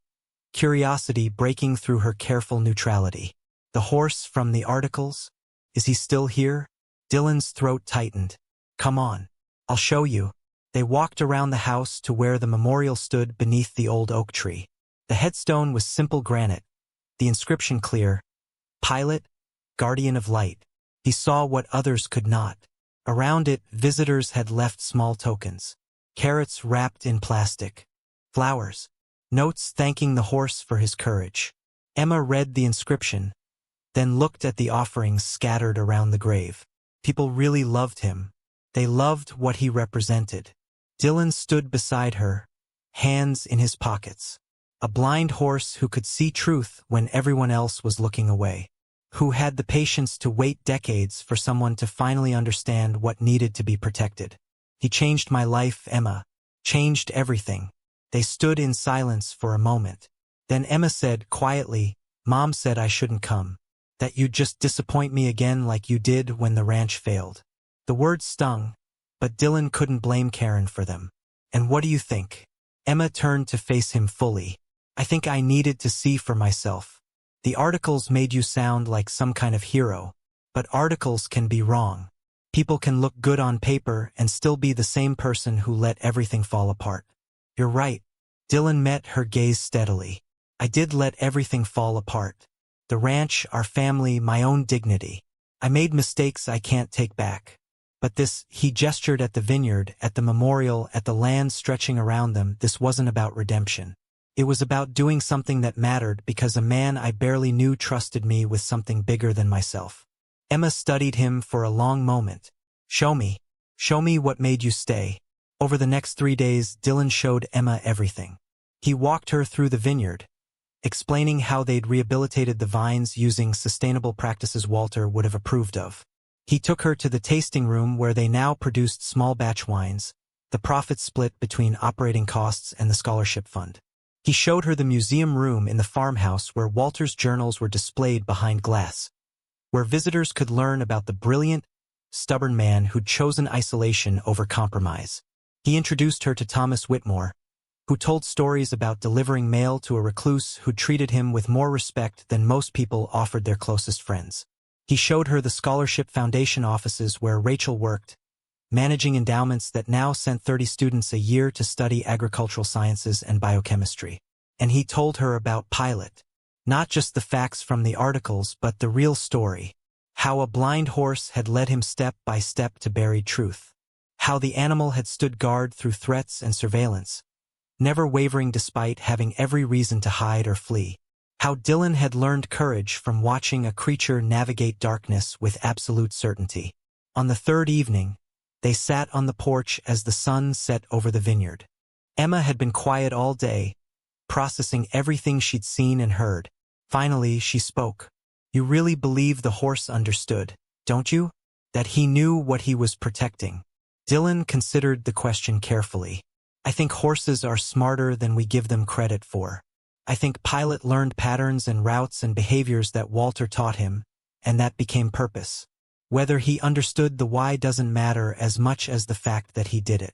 curiosity breaking through her careful neutrality. The horse from the articles? Is he still here? Dylan's throat tightened. Come on. I'll show you. They walked around the house to where the memorial stood beneath the old oak tree. The headstone was simple granite, the inscription clear. Pilate, Guardian of Light. He saw what others could not. Around it, visitors had left small tokens. Carrots wrapped in plastic. Flowers. Notes thanking the horse for his courage. Emma read the inscription, then looked at the offerings scattered around the grave. People really loved him. They loved what he represented. Dylan stood beside her, hands in his pockets. A blind horse who could see truth when everyone else was looking away. who had the patience to wait decades for someone to finally understand what needed to be protected. He changed my life, Emma. Changed everything. They stood in silence for a moment. Then Emma said quietly, "Mom said I shouldn't come. That you'd just disappoint me again like you did when the ranch failed." The words stung, but Dylan couldn't blame Karen for them. "And what do you think?" Emma turned to face him fully. "I think I needed to see for myself. The articles made you sound like some kind of hero, but articles can be wrong. People can look good on paper and still be the same person who let everything fall apart." "You're right." Dylan met her gaze steadily. "I did let everything fall apart. The ranch, our family, my own dignity. I made mistakes I can't take back. But this," he gestured at the vineyard, at the memorial, at the land stretching around them, "this wasn't about redemption. It was about doing something that mattered because a man I barely knew trusted me with something bigger than myself." Emma studied him for a long moment. Show me what made you stay." Over the next 3 days, Dylan showed Emma everything. He walked her through the vineyard, explaining how they'd rehabilitated the vines using sustainable practices Walter would have approved of. He took her to the tasting room where they now produced small batch wines, the profits split between operating costs and the scholarship fund. He showed her the museum room in the farmhouse where Walter's journals were displayed behind glass, where visitors could learn about the brilliant, stubborn man who'd chosen isolation over compromise. He introduced her to Thomas Whitmore, who told stories about delivering mail to a recluse who treated him with more respect than most people offered their closest friends. He showed her the Scholarship Foundation offices where Rachel worked, managing endowments that now sent 30 students a year to study agricultural sciences and biochemistry. And he told her about Pilot, not just the facts from the articles but the real story, how a blind horse had led him step by step to buried truth, how the animal had stood guard through threats and surveillance, never wavering despite having every reason to hide or flee, how Dylan had learned courage from watching a creature navigate darkness with absolute certainty. On the third evening, they sat on the porch as the sun set over the vineyard. Emma had been quiet all day, processing everything she'd seen and heard. Finally, she spoke. "You really believe the horse understood, don't you? That he knew what he was protecting?" Dylan considered the question carefully. "I think horses are smarter than we give them credit for. I think Pilot learned patterns and routes and behaviors that Walter taught him, and that became purpose. Whether he understood the why doesn't matter as much as the fact that he did it.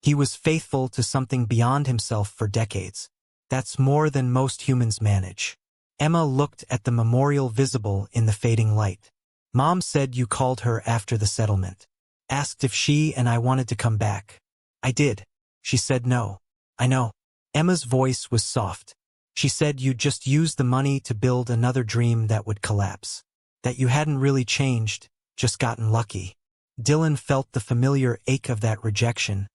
He was faithful to something beyond himself for decades. That's more than most humans manage." Emma looked at the memorial visible in the fading light. "Mom said you called her after the settlement. Asked if she and I wanted to come back. I did. She said no." "I know." Emma's voice was soft. "She said you'd just use the money to build another dream that would collapse. That you hadn't really changed, just gotten lucky." Dylan felt the familiar ache of that rejection,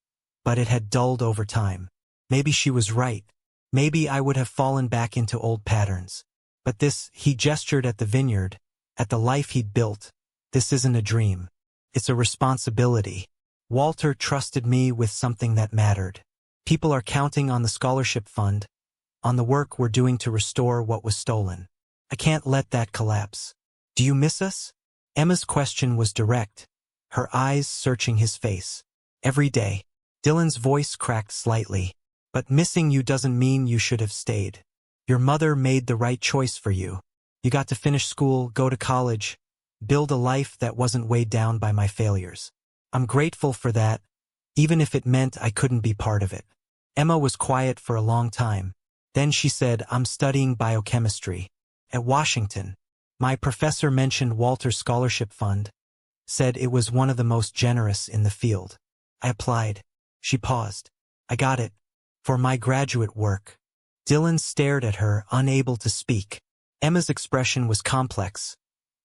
but it had dulled over time. Maybe she was right. Maybe I would have fallen back into old patterns. But this, he gestured at the vineyard, at the life he'd built. "This isn't a dream. It's a responsibility. Walter trusted me with something that mattered. People are counting on the scholarship fund, on the work we're doing to restore what was stolen. I can't let that collapse. Do you miss us?" Emma's question was direct, her eyes searching his face. "Every day." Dylan's voice cracked slightly. "But missing you doesn't mean you should have stayed. Your mother made the right choice for you. You got to finish school, go to college, build a life that wasn't weighed down by my failures. I'm grateful for that, even if it meant I couldn't be part of it." Emma was quiet for a long time. Then she said, "I'm studying biochemistry at Washington. My professor mentioned Walter's scholarship fund, said it was one of the most generous in the field. I applied." She paused. "I got it. For my graduate work." Dylan stared at her, unable to speak. Emma's expression was complex,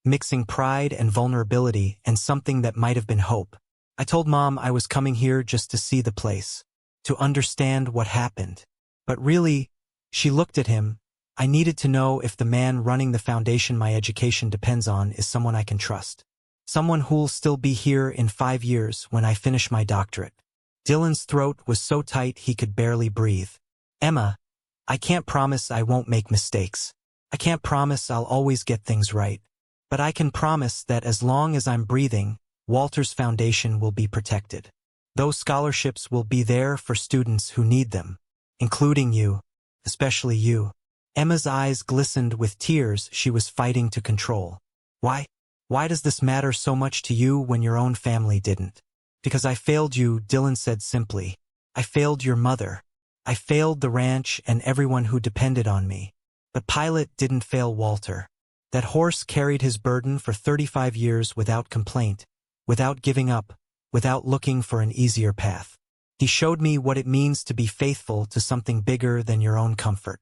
mixing pride and vulnerability and something that might have been hope. "I told Mom I was coming here just to see the place, to understand what happened. But really," she looked at him, "I needed to know if the man running the foundation my education depends on is someone I can trust. Someone who'll still be here in 5 years when I finish my doctorate." Dylan's throat was so tight he could barely breathe. "Emma, I can't promise I won't make mistakes. I can't promise I'll always get things right. But I can promise that as long as I'm breathing, Walter's Foundation will be protected. Those scholarships will be there for students who need them, including you, especially you." Emma's eyes glistened with tears she was fighting to control. "Why? Why does this matter so much to you when your own family didn't?" "Because I failed you," Dylan said simply. "I failed your mother. I failed the ranch and everyone who depended on me. But Pilot didn't fail Walter. That horse carried his burden for 35 years without complaint, without giving up, without looking for an easier path. He showed me what it means to be faithful to something bigger than your own comfort.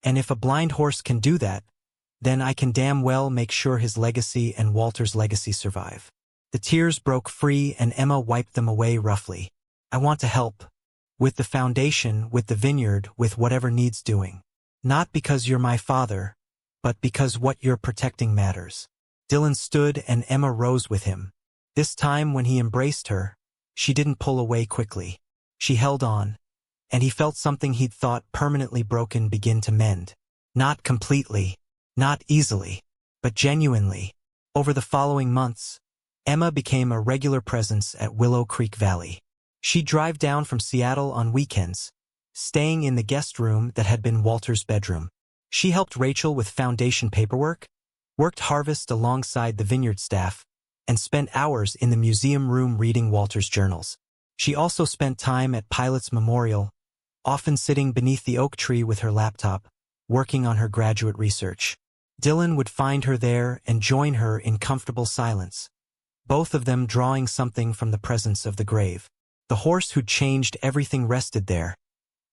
And if a blind horse can do that, then I can damn well make sure his legacy and Walter's legacy survive." The tears broke free and Emma wiped them away roughly. "I want to help. With the foundation, with the vineyard, with whatever needs doing. Not because you're my father, but because what you're protecting matters." Dylan stood and Emma rose with him. This time when he embraced her, she didn't pull away quickly. She held on, and he felt something he'd thought permanently broken begin to mend. Not completely, not easily, but genuinely. Over the following months, Emma became a regular presence at Willow Creek Valley. She'd drive down from Seattle on weekends, staying in the guest room that had been Walter's bedroom. She helped Rachel with foundation paperwork, worked harvest alongside the vineyard staff, and spent hours in the museum room reading Walter's journals. She also spent time at Pilot's memorial, often sitting beneath the oak tree with her laptop, working on her graduate research. Dylan would find her there and join her in comfortable silence, both of them drawing something from the presence of the grave. The horse who'd changed everything rested there,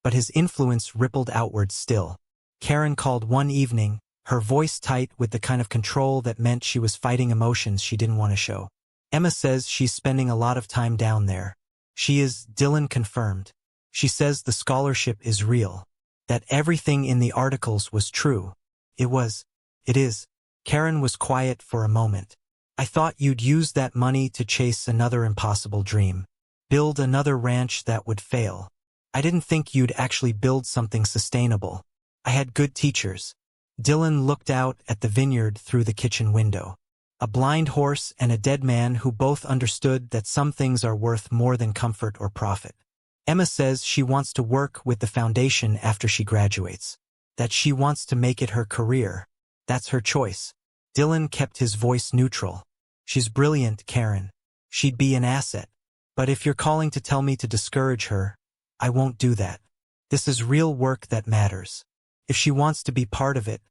but his influence rippled outward still. Karen called one evening, her voice tight with the kind of control that meant she was fighting emotions she didn't want to show. "Emma says she's spending a lot of time down there." "She is," Dylan confirmed. "She says the scholarship is real, that everything in the articles was true." It is." Karen was quiet for a moment. "I thought you'd use that money to chase another impossible dream. Build another ranch that would fail. I didn't think you'd actually build something sustainable. I had good teachers." Dylan looked out at the vineyard through the kitchen window. A blind horse and a dead man who both understood that some things are worth more than comfort or profit. "Emma says she wants to work with the foundation after she graduates. That she wants to make it her career. That's her choice." Dylan kept his voice neutral. "She's brilliant, Karen. She'd be an asset. But if you're calling to tell me to discourage her, I won't do that. This is real work that matters. If she wants to be part of it,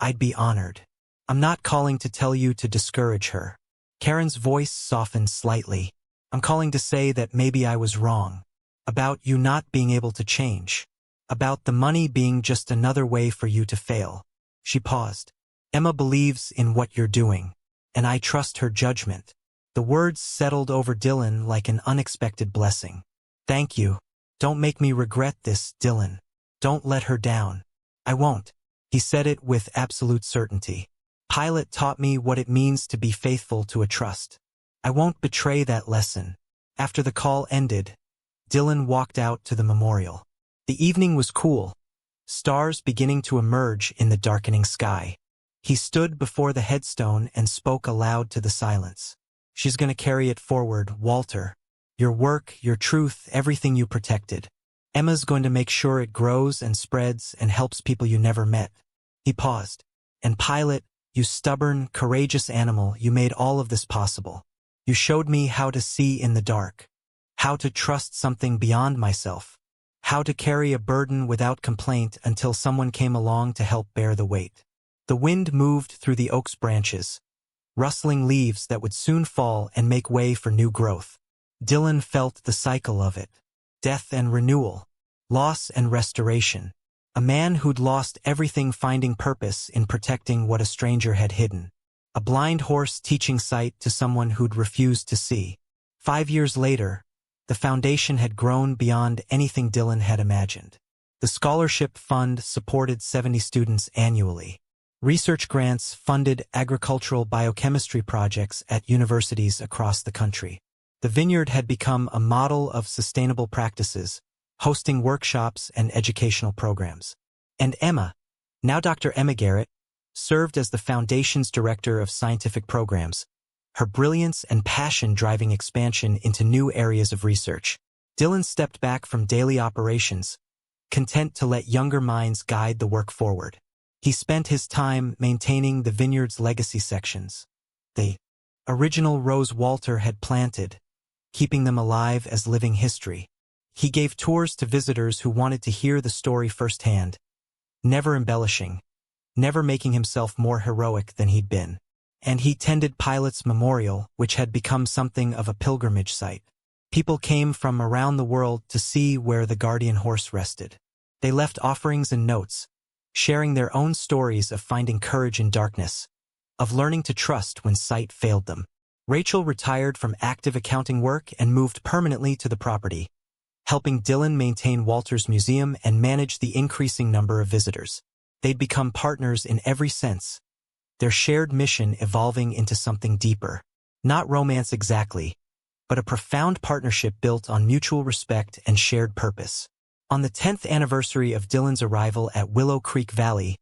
I'd be honored. I'm not calling to tell you to discourage her." Karen's voice softened slightly. "I'm calling to say that maybe I was wrong. About you not being able to change. About the money being just another way for you to fail." She paused. "Emma believes in what you're doing, and I trust her judgment." The words settled over Dylan like an unexpected blessing. "Thank you. Don't make me regret this, Dylan. Don't let her down." "I won't." He said it with absolute certainty. "Pilot taught me what it means to be faithful to a trust. I won't betray that lesson." After the call ended, Dylan walked out to the memorial. The evening was cool, stars beginning to emerge in the darkening sky. He stood before the headstone and spoke aloud to the silence. "She's going to carry it forward, Walter. Your work, your truth, everything you protected. Emma's going to make sure it grows and spreads and helps people you never met." He paused. "And Pilot, you stubborn, courageous animal, you made all of this possible. You showed me how to see in the dark, how to trust something beyond myself, how to carry a burden without complaint until someone came along to help bear the weight." The wind moved through the oak's branches, rustling leaves that would soon fall and make way for new growth. Dylan felt the cycle of it. Death and renewal, loss and restoration. A man who'd lost everything finding purpose in protecting what a stranger had hidden. A blind horse teaching sight to someone who'd refused to see. 5 years later, the foundation had grown beyond anything Dylan had imagined. The scholarship fund supported 70 students annually. Research grants funded agricultural biochemistry projects at universities across the country. The vineyard had become a model of sustainable practices, hosting workshops and educational programs. And Emma, now Dr. Emma Garrett, served as the Foundation's Director of Scientific Programs, her brilliance and passion driving expansion into new areas of research. Dylan stepped back from daily operations, content to let younger minds guide the work forward. He spent his time maintaining the vineyard's legacy sections, the original rows Walter had planted, keeping them alive as living history. He gave tours to visitors who wanted to hear the story firsthand, never embellishing, never making himself more heroic than he'd been. And he tended Pilate's memorial, which had become something of a pilgrimage site. People came from around the world to see where the guardian horse rested. They left offerings and notes, sharing their own stories of finding courage in darkness, of learning to trust when sight failed them. Rachel retired from active accounting work and moved permanently to the property, helping Dylan maintain Walter's museum and manage the increasing number of visitors. They'd become partners in every sense, their shared mission evolving into something deeper. Not romance exactly, but a profound partnership built on mutual respect and shared purpose. On the 10th anniversary of Dylan's arrival at Willow Creek Valley,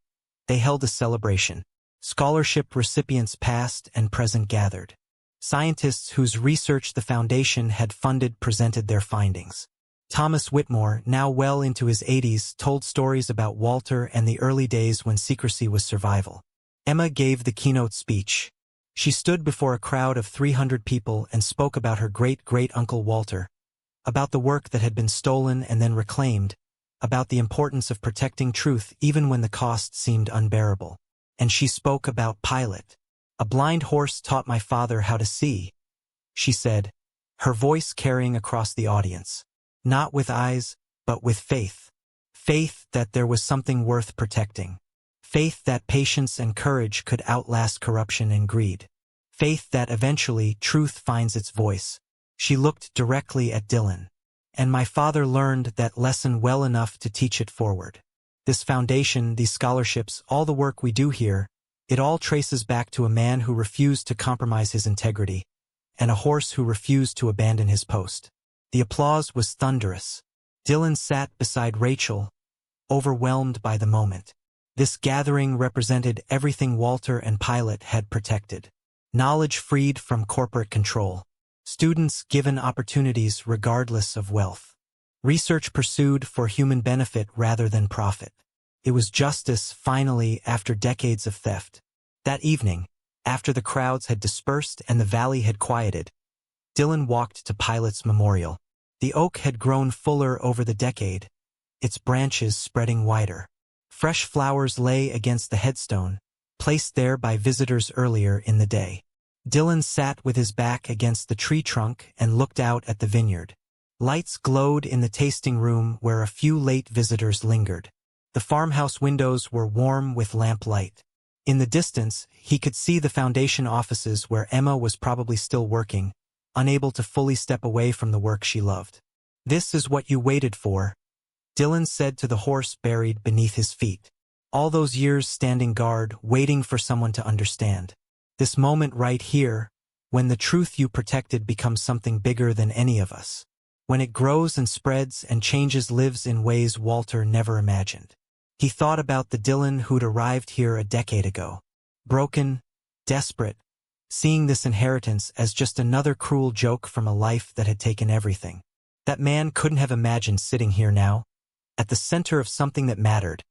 they held a celebration. Scholarship recipients past and present gathered. Scientists whose research the Foundation had funded presented their findings. Thomas Whitmore, now well into his 80s, told stories about Walter and the early days when secrecy was survival. Emma gave the keynote speech. She stood before a crowd of 300 people and spoke about her great-great-uncle Walter, about the work that had been stolen and then reclaimed, about the importance of protecting truth even when the cost seemed unbearable. And she spoke about Pilate. "A blind horse taught my father how to see," she said, her voice carrying across the audience. Not with eyes, but with faith. Faith that there was something worth protecting. Faith that patience and courage could outlast corruption and greed. Faith that eventually truth finds its voice. She looked directly at Dylan. And my father learned that lesson well enough to teach it forward. This foundation, these scholarships, all the work we do here, it all traces back to a man who refused to compromise his integrity, and a horse who refused to abandon his post. The applause was thunderous. Dylan sat beside Rachel, overwhelmed by the moment. This gathering represented everything Walter and Pilate had protected. Knowledge freed from corporate control. Students given opportunities regardless of wealth. Research pursued for human benefit rather than profit. It was justice, finally, after decades of theft. That evening, after the crowds had dispersed and the valley had quieted, Dylan walked to Pilate's memorial. The oak had grown fuller over the decade, its branches spreading wider. Fresh flowers lay against the headstone, placed there by visitors earlier in the day. Dylan sat with his back against the tree trunk and looked out at the vineyard. Lights glowed in the tasting room where a few late visitors lingered. The farmhouse windows were warm with lamplight. In the distance, he could see the Foundation offices where Emma was probably still working, unable to fully step away from the work she loved. "This is what you waited for," Dylan said to the horse buried beneath his feet. "All those years standing guard, waiting for someone to understand. This moment right here, when the truth you protected becomes something bigger than any of us. When it grows and spreads and changes lives in ways Walter never imagined." He thought about the Dylan who'd arrived here a decade ago. Broken, desperate, seeing this inheritance as just another cruel joke from a life that had taken everything. That man couldn't have imagined sitting here now, at the center of something that mattered,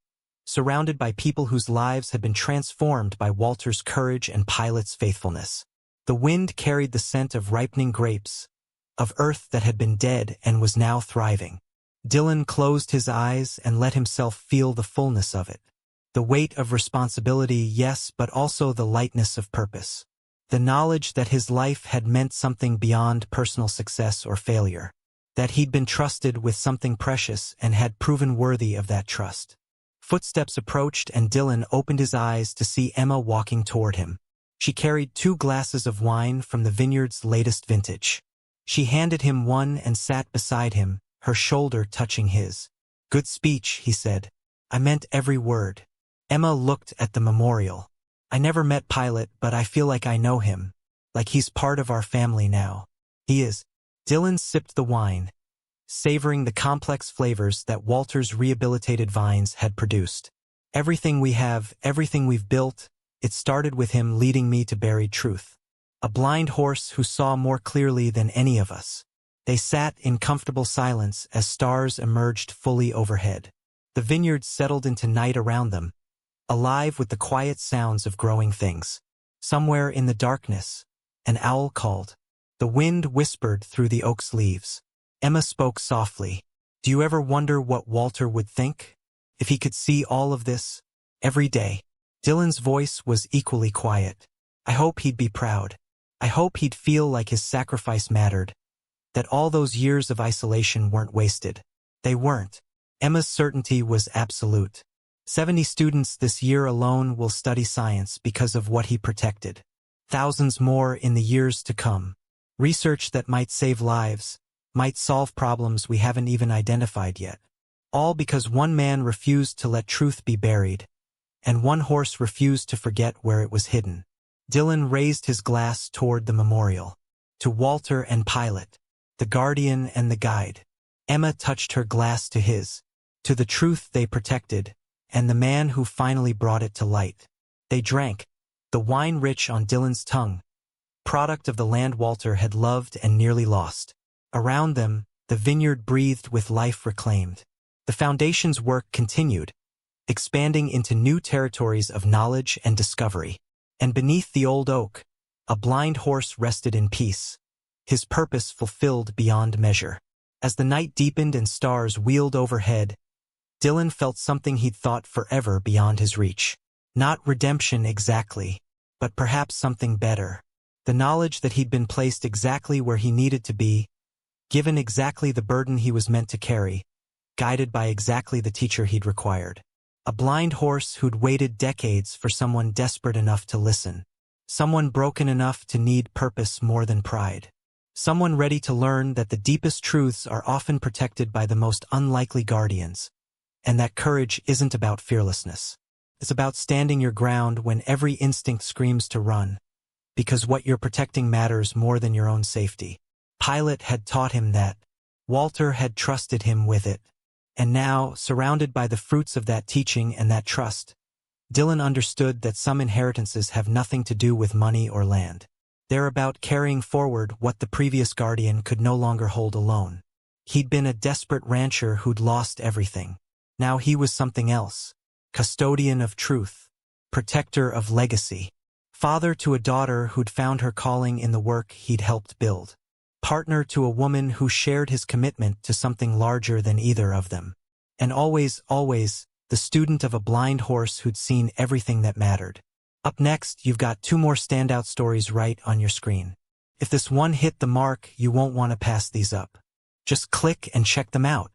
surrounded by people whose lives had been transformed by Walter's courage and Pilate's faithfulness. The wind carried the scent of ripening grapes, of earth that had been dead and was now thriving. Dylan closed his eyes and let himself feel the fullness of it. The weight of responsibility, yes, but also the lightness of purpose. The knowledge that his life had meant something beyond personal success or failure. That he'd been trusted with something precious and had proven worthy of that trust. Footsteps approached and Dylan opened his eyes to see Emma walking toward him. She carried 2 glasses of wine from the vineyard's latest vintage. She handed him one and sat beside him, her shoulder touching his. "Good speech," he said. "I meant every word." Emma looked at the memorial. "I never met Pilate, but I feel like I know him. Like he's part of our family now." "He is." Dylan sipped the wine, savoring the complex flavors that Walter's rehabilitated vines had produced. Everything we have, everything we've built, it started with him leading me to buried truth. A blind horse who saw more clearly than any of us. They sat in comfortable silence as stars emerged fully overhead. The vineyards settled into night around them, alive with the quiet sounds of growing things. Somewhere in the darkness, an owl called. The wind whispered through the oak's leaves. Emma spoke softly. Do you ever wonder what Walter would think if he could see all of this every day? Dylan's voice was equally quiet. I hope he'd be proud. I hope he'd feel like his sacrifice mattered, that all those years of isolation weren't wasted. They weren't. Emma's certainty was absolute. 70 students this year alone will study science because of what he protected. Thousands more in the years to come. Research that might save lives, might solve problems we haven't even identified yet. All because one man refused to let truth be buried, and one horse refused to forget where it was hidden. Dylan raised his glass toward the memorial. To Walter and Pilot, the guardian and the guide. Emma touched her glass to his. To the truth they protected, and the man who finally brought it to light. They drank, the wine rich on Dylan's tongue, product of the land Walter had loved and nearly lost. Around them, the vineyard breathed with life reclaimed. The foundation's work continued, expanding into new territories of knowledge and discovery. And beneath the old oak, a blind horse rested in peace, his purpose fulfilled beyond measure. As the night deepened and stars wheeled overhead, Dylan felt something he'd thought forever beyond his reach. Not redemption exactly, but perhaps something better. The knowledge that he'd been placed exactly where he needed to be, given exactly the burden he was meant to carry, guided by exactly the teacher he'd required. A blind horse who'd waited decades for someone desperate enough to listen. Someone broken enough to need purpose more than pride. Someone ready to learn that the deepest truths are often protected by the most unlikely guardians, and that courage isn't about fearlessness. It's about standing your ground when every instinct screams to run, because what you're protecting matters more than your own safety. Pilot had taught him that. Walter had trusted him with it. And now, surrounded by the fruits of that teaching and that trust, Dylan understood that some inheritances have nothing to do with money or land. They're about carrying forward what the previous guardian could no longer hold alone. He'd been a desperate rancher who'd lost everything. Now he was something else. Custodian of truth. Protector of legacy. Father to a daughter who'd found her calling in the work he'd helped build. Partner to a woman who shared his commitment to something larger than either of them. And always, always, the student of a blind horse who'd seen everything that mattered. Up next, you've got 2 more standout stories right on your screen. If this one hit the mark, you won't want to pass these up. Just click and check them out.